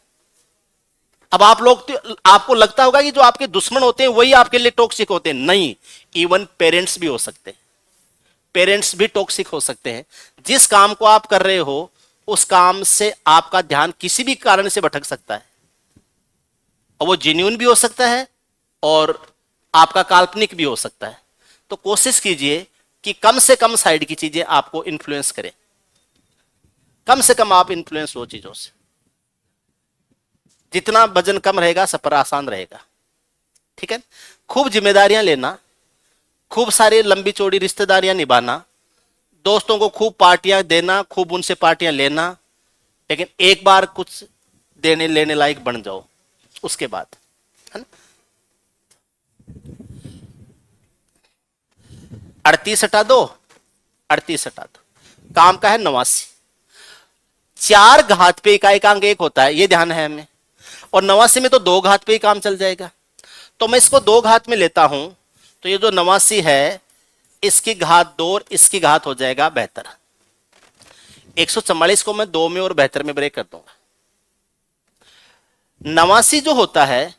अब आप लोग तो, आपको लगता होगा कि जो आपके दुश्मन होते हैं वही आपके लिए टॉक्सिक होते हैं, नहीं, इवन पेरेंट्स भी हो सकते हैं। पेरेंट्स भी टॉक्सिक हो सकते हैं। जिस काम को आप कर रहे हो उस काम से आपका ध्यान किसी भी कारण से भटक सकता है, और वो जेन्युइन भी हो सकता है और आपका काल्पनिक भी हो सकता है। तो कोशिश कीजिए कि कम से कम साइड की चीजें आपको इन्फ्लुएंस करें, कम से कम आप इन्फ्लुएंस हो चीजों से। जितना वजन कम रहेगा सफर आसान रहेगा, ठीक है। खूब जिम्मेदारियां लेना, खूब सारी लंबी चौड़ी रिश्तेदारियां निभाना, दोस्तों को खूब पार्टियां देना, खूब उनसे पार्टियां लेना, लेकिन एक बार कुछ देने लेने लायक बन जाओ उसके बाद, है ना। 38 हटा दो, 38 हटा दो, काम का है 89। 4 घात पे इकाएकांक 1 होता है, ये ध्यान है हमें, और 89 में तो 2 घात पे ही काम चल जाएगा। तो मैं इसको 2 घात में लेता हूं, तो ये जो 89 है इसकी घात 2 और इसकी घात हो जाएगा 72। 144 को मैं 2 में और 72 में ब्रेक कर दूंगा। 89 जो होता है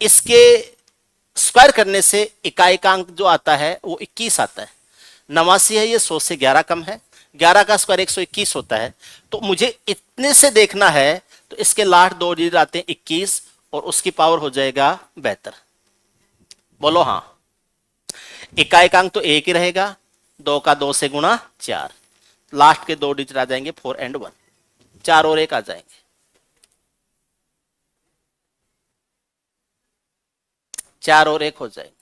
इसके स्क्वायर करने से इकाइकांक जो आता है वो 21 आता है। 89 है, ये 100 से 11 कम है, 11 का स्क्वायर 121 होता है। तो मुझे इतने से देखना है, तो इसके लास्ट दो डिजिट आते हैं 21 और उसकी पावर हो जाएगा 72। बोलो हाँ। इकाइकांक तो एक ही रहेगा, 2 का 2 से गुणा 4, लास्ट के दो डिजिट आ जाएंगे 4 और 1, 4 और 1 आ जाएंगे, 4 और 1 हो जाएंगे।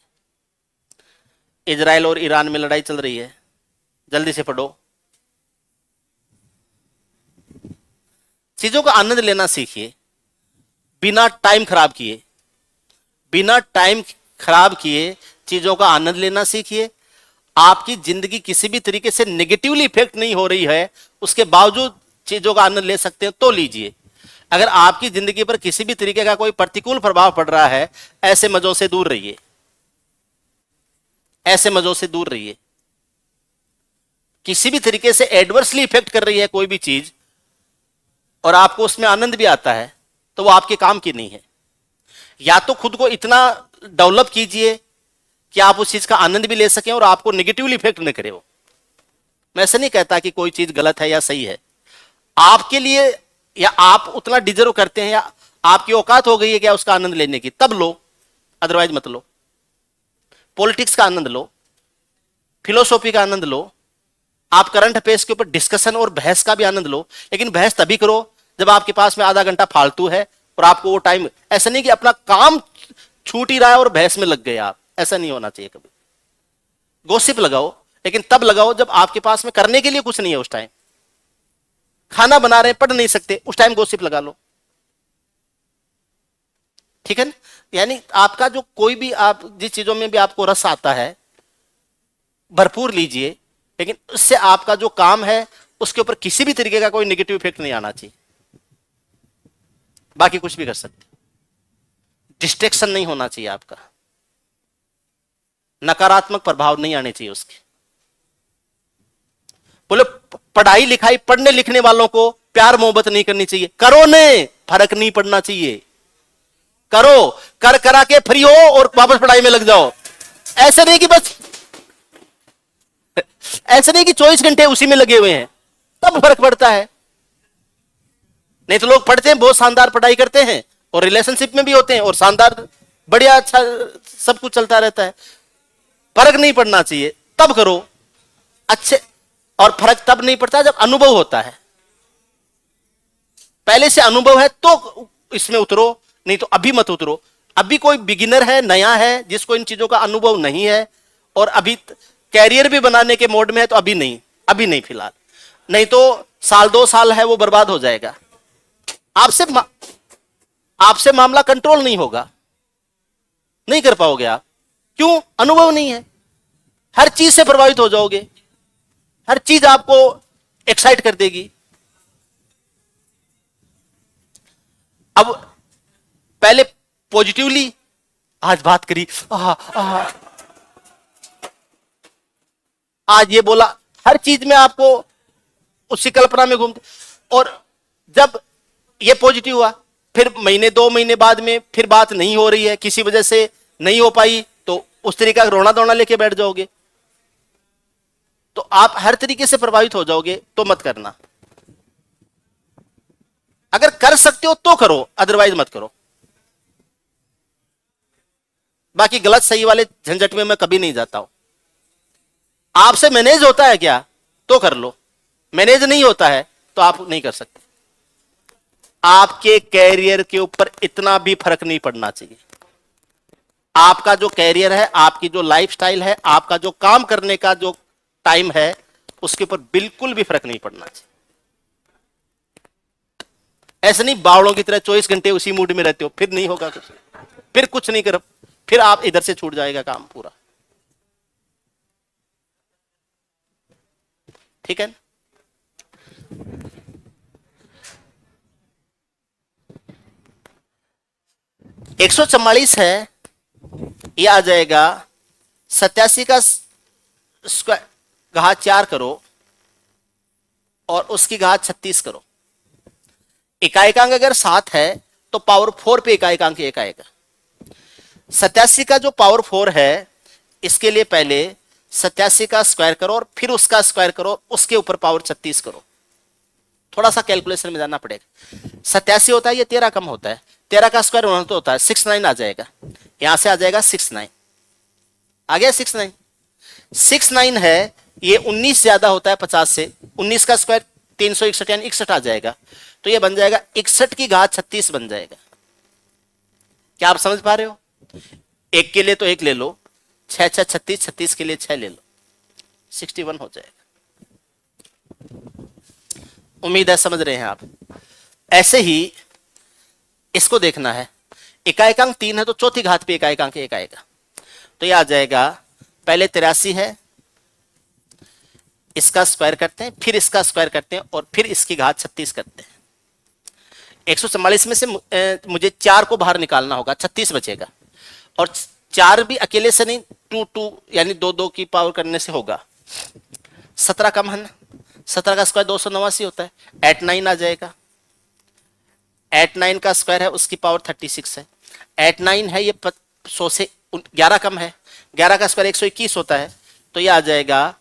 इजराइल और ईरान में लड़ाई चल रही है, जल्दी से पढ़ो। चीजों का आनंद लेना सीखिए, बिना टाइम खराब किए, बिना टाइम खराब किए चीजों का आनंद लेना सीखिए। आपकी जिंदगी किसी भी तरीके से नेगेटिवली इफेक्ट नहीं हो रही है, उसके बावजूद चीजों का आनंद ले सकते हैं तो लीजिए। अगर आपकी जिंदगी पर किसी भी तरीके का कोई प्रतिकूल प्रभाव पड़ रहा है, ऐसे मजों से दूर रहिए, ऐसे मजों से दूर रहिए। किसी भी तरीके से एडवर्सली इफेक्ट कर रही है कोई भी चीज और आपको उसमें आनंद भी आता है, तो वो आपके काम की नहीं है। या तो खुद को इतना डेवलप कीजिए कि आप उस चीज का आनंद भी ले सकें और आपको नेगेटिवली इफेक्ट न करे वो। मैं ऐसा नहीं कहता कि कोई चीज गलत है या सही है, आपके लिए या आप उतना डिजर्व करते हैं या आपकी औकात हो गई है क्या उसका आनंद लेने की, तब लो, अदरवाइज मत लो। पॉलिटिक्स का आनंद लो, फिलोसॉफी का आनंद लो, आप करंट अफेयर्स के ऊपर डिस्कशन और बहस का भी आनंद लो, लेकिन बहस तभी करो जब आपके पास में आधा घंटा फालतू है और आपको वो टाइम, ऐसा नहीं कि अपना काम छूट ही रहा है और बहस में लग गए आप, ऐसा नहीं होना चाहिए कभी। गॉसिप लगाओ, लेकिन तब लगाओ जब आपके पास में करने के लिए कुछ नहीं है। उस टाइम खाना बना रहे हैं, पढ़ नहीं सकते, उस टाइम गॉसिप लगा लो, ठीक है ना। यानी आपका जो कोई भी, आप जिस चीजों में भी आपको रस आता है भरपूर लीजिए, लेकिन उससे आपका जो काम है उसके ऊपर किसी भी तरीके का कोई नेगेटिव इफेक्ट नहीं आना चाहिए। बाकी कुछ भी कर सकते, डिस्ट्रैक्शन नहीं होना चाहिए आपका, नकारात्मक प्रभाव नहीं आने चाहिए उसके। बोले पढ़ाई लिखाई, पढ़ने लिखने वालों को प्यार मोहब्बत नहीं करनी चाहिए, करो ने, फर्क नहीं पड़ना चाहिए। करो, कर करा के फ्री हो और वापस पढ़ाई में लग जाओ। ऐसे नहीं कि बस, ऐसे नहीं कि 24 घंटे उसी में लगे हुए हैं, तब फर्क पड़ता है। नहीं तो लोग पढ़ते हैं, बहुत शानदार पढ़ाई करते हैं और रिलेशनशिप में भी होते हैं और शानदार बढ़िया अच्छा सब कुछ चलता रहता है। फर्क नहीं पड़ना चाहिए, तब करो अच्छे। और फर्क तब नहीं पड़ता जब अनुभव होता है, पहले से अनुभव है तो इसमें उतरो, नहीं तो अभी मत उतरो। अभी कोई बिगिनर है, नया है, जिसको इन चीजों का अनुभव नहीं है और अभी कैरियर भी बनाने के मोड में है, तो अभी नहीं, अभी नहीं फिलहाल, नहीं तो साल 2 साल है वो बर्बाद हो जाएगा। आपसे मामला कंट्रोल नहीं होगा, नहीं कर पाओगे आप। क्यों? अनुभव नहीं है, हर चीज से प्रभावित हो जाओगे, हर चीज आपको एक्साइट कर देगी। अब पहले पॉजिटिवली आज बात करी, आज ये बोला, हर चीज में आपको उसी कल्पना में घूमते, और जब ये पॉजिटिव हुआ, फिर महीने 2 महीने बाद में फिर बात नहीं हो रही है, किसी वजह से नहीं हो पाई, तो उस तरीके का रोना धोना लेके बैठ जाओगे, तो आप हर तरीके से प्रभावित हो जाओगे। तो मत करना, अगर कर सकते हो तो करो, अदरवाइज मत करो। बाकी गलत सही वाले झंझट में मैं कभी नहीं जाता हूं। आपसे मैनेज होता है क्या तो कर लो, मैनेज नहीं होता है तो आप नहीं कर सकते। आपके कैरियर के ऊपर इतना भी फर्क नहीं पड़ना चाहिए। आपका जो कैरियर है, आपकी जो लाइफस्टाइल है, आपका जो काम करने का जो टाइम है, उसके ऊपर बिल्कुल भी फर्क नहीं पड़ना चाहिए। ऐसे नहीं बावड़ों की तरह 24 घंटे उसी मूड में रहते हो, फिर नहीं होगा कुछ, फिर कुछ नहीं कर, फिर आप इधर से छूट जाएगा काम पूरा, ठीक है। 144 है, ये आ जाएगा 87 का स्क्वायर घात 4 करो और उसकी घात 36 करो। इकाइकांक अगर 7 है तो पावर 4 पे इकाई अंक 1 आएगा। 87 का जो पावर 4 है, इसके लिए पहले 87 का स्क्वायर करो और फिर उसका स्क्वायर करो, उसके ऊपर पावर 36 करो। थोड़ा सा कैलकुलेशन में जाना पड़ेगा। 87 होता है, ये 13 कम होता है, 13 का स्क्वायर होना तो होता है 69 आ जाएगा, यहां से आ जाएगा 69, आ गया 69। 69 है, ये 19 ज्यादा होता है 50 से, 19 का स्क्वायर 361 यानी 61 आ जाएगा, तो ये बन जाएगा 61 की घात 36 बन जाएगा। क्या आप समझ पा रहे हो? एक के लिए तो एक ले लो, 6 6 36, 36 के लिए 6 ले लो, 61 हो जाएगा। उम्मीद है समझ रहे हैं आप। ऐसे ही इसको देखना है, इकाएकांक 3 है तो चौथी घात पे इकाएकांक 1 आएगा, तो यह आ जाएगा पहले 83 है, इसका स्क्वायर करते हैं, फिर इसका स्क्वायर करते हैं और फिर इसकी घात 36 करते हैं। 144 में से मुझे 4 को बाहर निकालना होगा, 36 बचेगा, और 4 भी अकेले से नहीं, 2 2 यानी 2 2 की पावर करने से होगा। 17 कम है ना, 17 का स्क्वायर 289 होता है, 89 आ जाएगा। 89 का स्क्वायर है, उसकी पावर 36 है। 89 है, ये 100 से 11 कम है, 11 का स्क्वायर 121 होता है, तो ये आ जाएगा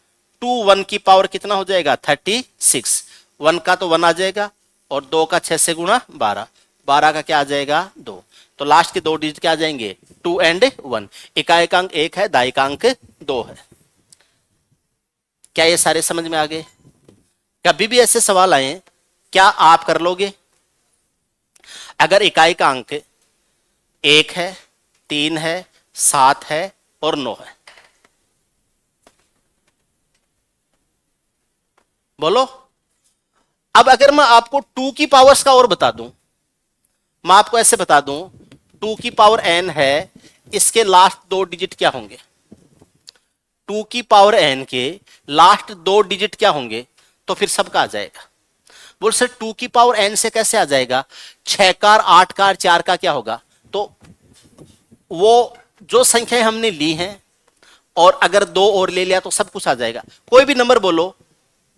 2 1 की पावर कितना हो जाएगा 36। 1 का तो 1 आ जाएगा और 2 का 6 से गुणा 12, 12 का क्या आ जाएगा 2, तो लास्ट के 2 डिजिट क्या आ जाएंगे 2 एंड 1। इकाएकांक 1 है, दायिकांक 2 है। क्या ये सारे समझ में आ गए? कभी भी ऐसे सवाल आए, क्या आप कर लोगे? अगर इकाई का अंक 1 है, 3 है, 7 है और 9 है, बोलो। अब अगर मैं आपको 2 की पावर्स का और बता दूं, मैं आपको ऐसे बता दूं 2 की पावर n है, इसके लास्ट 2 डिजिट क्या होंगे? 2 की पावर n के लास्ट 2 डिजिट क्या होंगे? तो फिर सबका आ जाएगा। बोल सर 2 की पावर n से कैसे आ जाएगा? 6 का, 8 का, 4 का क्या होगा? तो वो जो संख्याएं हमने ली हैं और अगर 2 और ले लिया तो सब कुछ आ जाएगा। कोई भी नंबर बोलो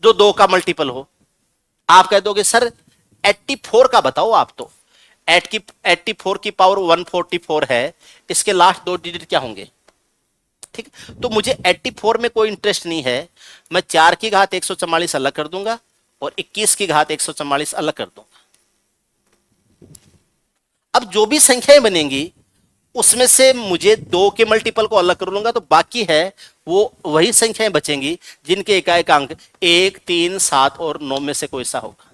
जो 2 का मल्टीपल हो, आप कह दोगे सर 84 का बताओ आप, तो 84 की पावर 144 है, इसके लास्ट 2 डिजिट क्या होंगे? ठीक, तो मुझे 84 में कोई इंटरेस्ट नहीं है, मैं 4 की घात 144 अलग कर दूंगा और 21 की घात 144 अलग कर दूंगा। अब जो भी संख्याएं बनेंगी उसमें से मुझे 2 के मल्टीपल को अलग कर लूंगा, तो बाकी है वो वही संख्याएं बचेंगी जिनके इकाएकांक 1 3 7 और 9 में से कोई सा होगा,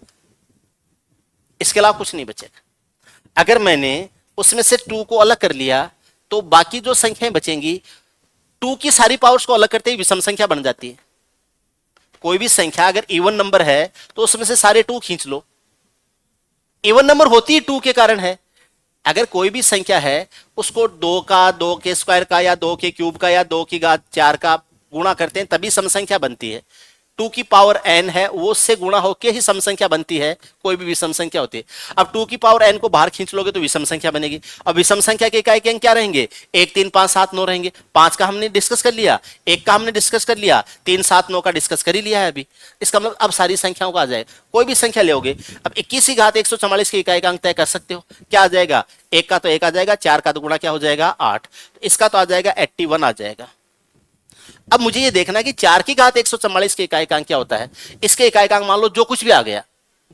इसके अलावा कुछ नहीं बचेगा। अगर मैंने उसमें से 2 को अलग कर लिया तो बाकी जो संख्याएं बचेंगी 2 की सारी पावर्स को अलग करते ही विषम संख्या बन जाती है। कोई भी संख्या अगर इवन नंबर है तो उसमें से सारे 2 खींच लो, इवन नंबर होती ही 2 के कारण है। अगर कोई भी संख्या है उसको 2 का, 2 के स्क्वायर का या 2 के क्यूब का या 2 की घात 4 का गुणा करते हैं तभी सम संख्या बनती है। 2 की पावर n है, वो उससे गुणा होकर ही सम संख्या बनती है, कोई भी विषम संख्या होती है। अब 2 की पावर n को बाहर खींच लोगे तो विषम संख्या बनेगी। अब विषम संख्या के इकाई के अंक क्या रहेंगे? 1 3 5 7 9 रहेंगे। 5 का हमने डिस्कस कर लिया, 1 का हमने डिस्कस कर लिया, 3 7 9 का डिस्कस कर ही लिया है अभी। इसका मतलब अब सारी संख्याओं का आ जाएगा। कोई भी संख्या लोगे, अब 21 की घात 144 के इकाई का अंक तय कर सकते हो, क्या आ जाएगा? 1 का तो 1 आ जाएगा, 4 का तो गुणा क्या हो जाएगा 8, इसका तो आ जाएगा 81 आ जाएगा। अब मुझे ये देखना है कि 4 की घात 144 के इकाई क्या होता है। इसके इकाई मान लो जो कुछ भी आ गया,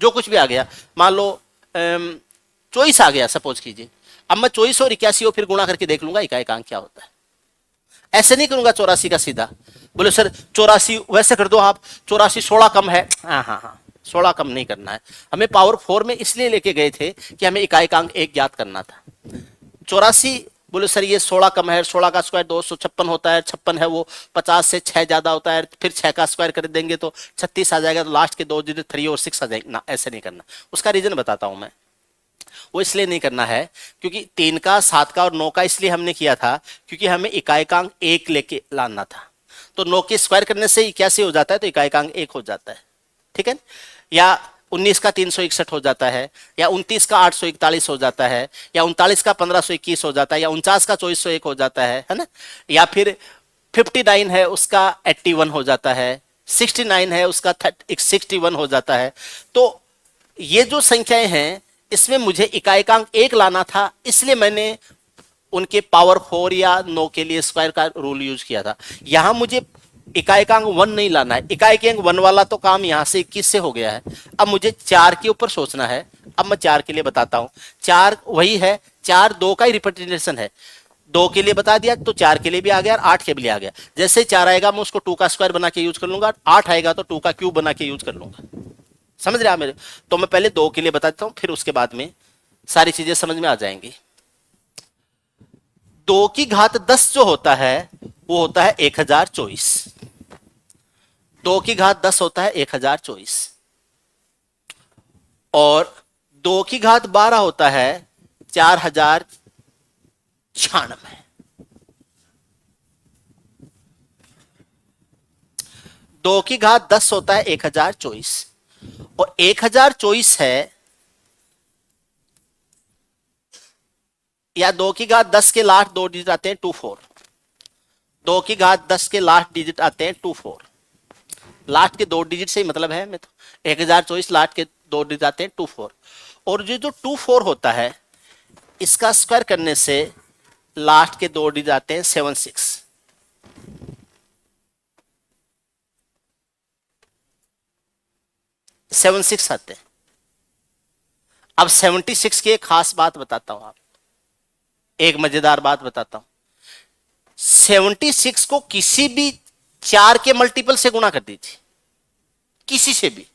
जो कुछ भी आ गया, मान लो 24 आ गया सपोज कीजिए। अब मैं 24 और 81 फिर गुणा करके देख लूंगा इकाई क्या होता है। ऐसे नहीं करूंगा 84 का सीधा, बोले सर 84 वैसे कर दो आप, 84 16 कम है। हाँ हाँ हाँ, 16 कम नहीं करना है हमें। पावर 4 में इसलिए लेके गए थे कि हमें इकाई का अंक 1 ज्ञात करना था। 84 बोले सर ये 16 कम है, 16 का स्क्वायर 256 होता है, 56 है वो 50 से 6 ज्यादा होता है, फिर 6 का स्क्वायर कर देंगे तो 36 आ जाएगा, तो लास्ट के 2 डिजिट 3 और 6 आ जाएंगे ना। ऐसे नहीं करना, उसका रीजन बताता हूं मैं। वो इसलिए नहीं करना है क्योंकि 3 का 7 का और 9 का इसलिए हमने किया था क्योंकि हमें इकाईकांक 1 लेके लाना था। तो 9 के स्क्वायर करने से 81 हो जाता है तो इकाईकांक 1 हो जाता है, ठीक है। या 19 का 361 हो जाता है, या 29 का 841 हो जाता है, या 39 का 1521 हो जाता है, या 49 का 2401 हो जाता है ना। या फिर 59 है उसका 81 हो जाता है, 69 है उसका 61 हो जाता है। तो ये जो संख्याएं हैं इसमें मुझे इकाइकांक 1 लाना था, इसलिए मैंने उनके पावर 4 या 9 के लिए स्क्वायर का रूल यूज किया था। यहां मुझे इकाइकांक 1 नहीं लाना है, इकाइकांक 1 वाला तो काम यहां से 21 से हो गया है। अब मुझे 4 के ऊपर सोचना है। अब मैं 4 के लिए बताता हूं। 4 वही है, 4 2 का ही रिप्रेजेंटेशन है। 2 के लिए बता दिया तो 4 के लिए भी आ गया और 8 के लिए आ गया। जैसे 4 आएगा मैं उसको 2 का स्क्वायर बना के यूज कर लूंगा, 8 आएगा तो 2 का क्यूब बना के यूज कर लूंगा। समझ रहे आप मेरे? तो मैं पहले 2 के लिए बता देता हूं, फिर उसके बाद में सारी चीजें समझ में आ जाएंगी। 2 की घात 10 जो होता है वो होता है 1024। 2 की घात 10 होता है 1024 और 2 की घात 12 होता है 4096। 2 की घात 10 होता है 1024 और 1024 है, या 2 की घात 10 के लास्ट 2 डिजिट आते हैं 24। 2 की घात 10 के लास्ट डिजिट आते हैं 24। लास्ट के 2 डिजिट से ही मतलब है मैं तो 1024 लास्ट के 2 डिजिट आते हैं 24। और जो 24 होता है इसका स्क्वायर करने से लास्ट के 2 डिजिट आते हैं 76। 76 आते हैं। अब 76 की एक खास बात बताता हूं, आप एक मजेदार बात बताता हूं। 76 को किसी भी 4 के मल्टीपल से गुणा कर दीजिए, किसी से भी।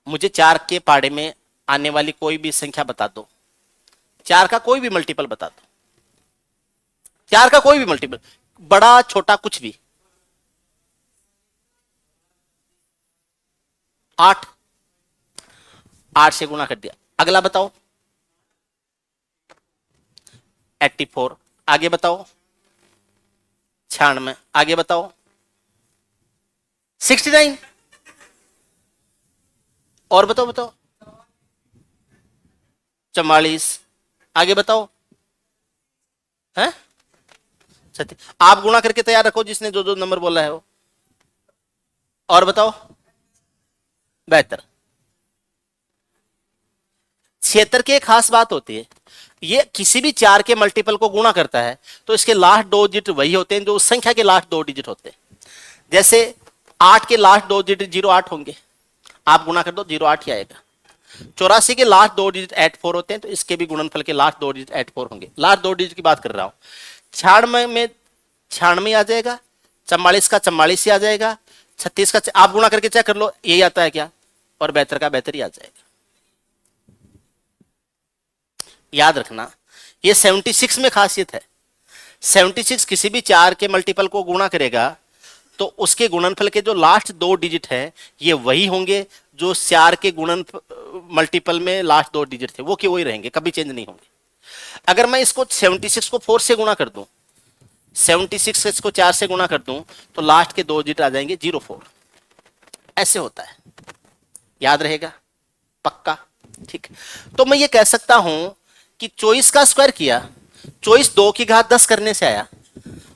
मुझे 4 के पाड़े में आने वाली कोई भी संख्या बता दो, 4 का कोई भी मल्टीपल बता दो, 4 का कोई भी मल्टीपल, बड़ा छोटा कुछ भी। 8, 8 से गुणा कर दिया। अगला बताओ 84। आगे बताओ 96। आगे बताओ 69। और बताओ बताओ 44। आगे बताओ है सत्य। आप गुणा करके तैयार रखो जिसने जो जो नंबर बोला है वो। और बताओ 72। 76 की एक खास बात होती है, ये किसी भी 4 के मल्टीपल को गुणा करता है तो इसके लास्ट 2 डिजिट वही होते हैं जो उस संख्या के लास्ट 2 डिजिट होते हैं। जैसे 8 के लास्ट 2 डिजिट 08 होंगे, आप गुणा कर दो 08 ही आएगा। 84 के लास्ट 2 डिजिट 84 होते हैं तो इसके भी गुणनफल के लास्ट 2 डिजिट 84 होंगे। लास्ट 2 डिजिट की बात कर रहा हूं। 96 में 96 आ जाएगा, 44 का 44 ही आ जाएगा, 36 का आप गुणा करके चेक कर लो यही आता है क्या, और 72 का 72 ही आ जाएगा। याद रखना ये 76 में खासियत है। 76 किसी भी 4 के मल्टीपल को गुणा करेगा तो उसके गुणनफल के जो लास्ट 2 डिजिट हैं ये वही होंगे जो 4 के गुणन मल्टीपल में लास्ट 2 डिजिट थे, वो के वही रहेंगे, कभी चेंज नहीं होंगे। अगर मैं इसको 76 को 4 से गुणा कर दूं, 76 इसको 4 से गुणा कर दूं तो लास्ट के 2 डिजिट आ जाएंगे 04। ऐसे होता है, याद रहेगा पक्का? ठीक। तो मैं ये कह सकता हूं कि 24 का स्क्वायर किया, 24 2 की घात 10 करने से आया,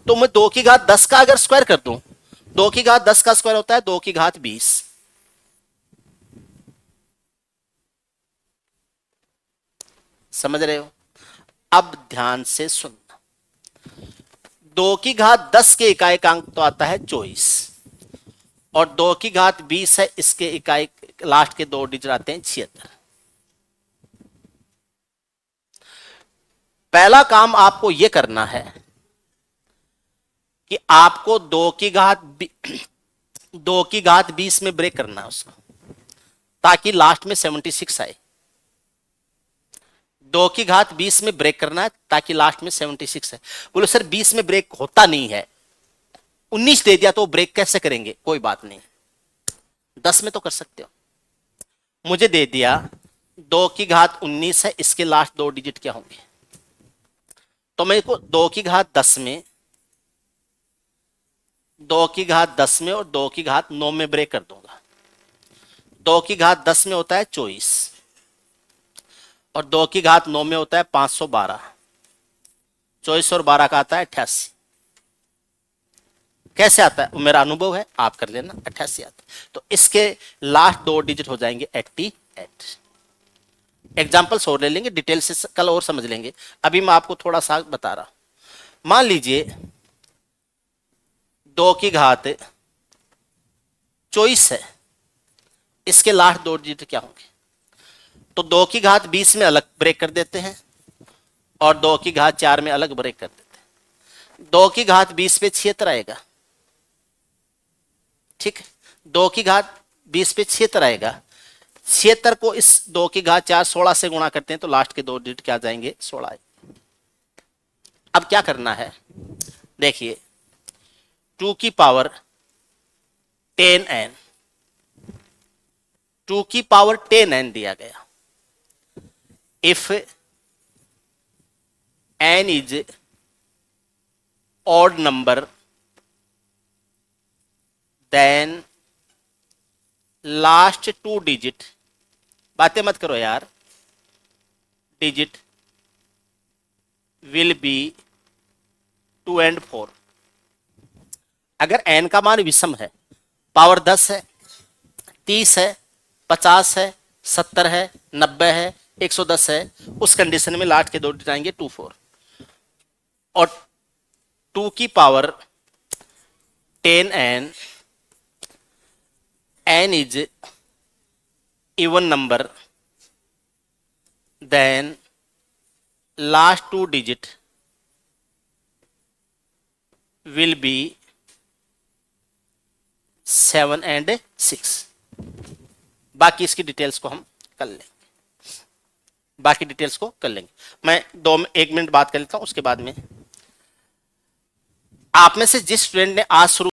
तो मैं 2 की घात 10 का अगर स्क्वायर कर दूं, 2 की घात 10 का स्क्वायर होता है 2 की घात 20। समझ रहे हो? अब ध्यान से सुनना, 2 की घात 10 के इकाइकांक तो आता है 24 और 2 की घात 20 है, इसके इकाई लास्ट के 2 डिजिट आते हैं 76। पहला काम आपको यह करना है कि आपको 2 की घात 20 में ब्रेक करना है उसको, ताकि लास्ट में 76 आए। 2 की घात 20 में ब्रेक करना है ताकि लास्ट में 76 है। बोलो सर 20 में ब्रेक होता नहीं है, 19 दे दिया तो ब्रेक कैसे करेंगे? कोई बात नहीं, 10 में तो कर सकते हो। मुझे दे दिया 2 की घात 19 है, इसके लास्ट 2 डिजिट क्या होंगे? तो मैं इसको 2 की घात 10 में, 2 की घात 10 में और 2 की घात 9 में ब्रेक कर दूंगा। 2 की घात 10 में होता है 24 और 2 की घात 9 में होता है 512। 24 और 12 का आता है 88। कैसे आता है वो मेरा अनुभव है, आप कर लेना। 88 आता है। तो इसके लास्ट 2 डिजिट हो जाएंगे 88। एग्जाम्पल्स और ले लेंगे, डिटेल से कल और समझ लेंगे, अभी मैं आपको थोड़ा सा बता रहा हूं। मान लीजिए 2 की घात 24 है, इसके लास्ट 2 डिजिट क्या होंगे? तो 2 की घात 20 में अलग ब्रेक कर देते हैं और 2 की घात 4 में अलग ब्रेक कर देते हैं। 2 की घात 20 पे 76 आएगा, ठीक है। 2 की घात 20 पे 76 आएगा। 76 को इस 2 की घात 4 16 से गुणा करते हैं तो लास्ट के 2 डिजिट क्या जाएंगे? 16। अब क्या करना है, देखिए 2 की पावर 10n, 2 की पावर 10n दिया गया। If n is odd number then last 2 digit, बातें मत करो यार, डिजिट विल बी 2 and 4। अगर n का मान विषम है, पावर 10 है, 30 है, 50 है, 70 है, 90 है, 110 है, उस कंडीशन में लास्ट के 2 डिजिट आएंगे 2 4। और 2 की power 10n, n is even number, then last 2 digit will be 7 and 6। बाकी इसकी डिटेल्स को हम कर लेंगे, बाकी डिटेल्स को कर लेंगे। मैं 1 मिनट बात कर लेता हूं, उसके बाद में आप में से जिस स्टूडेंट ने आज शुरू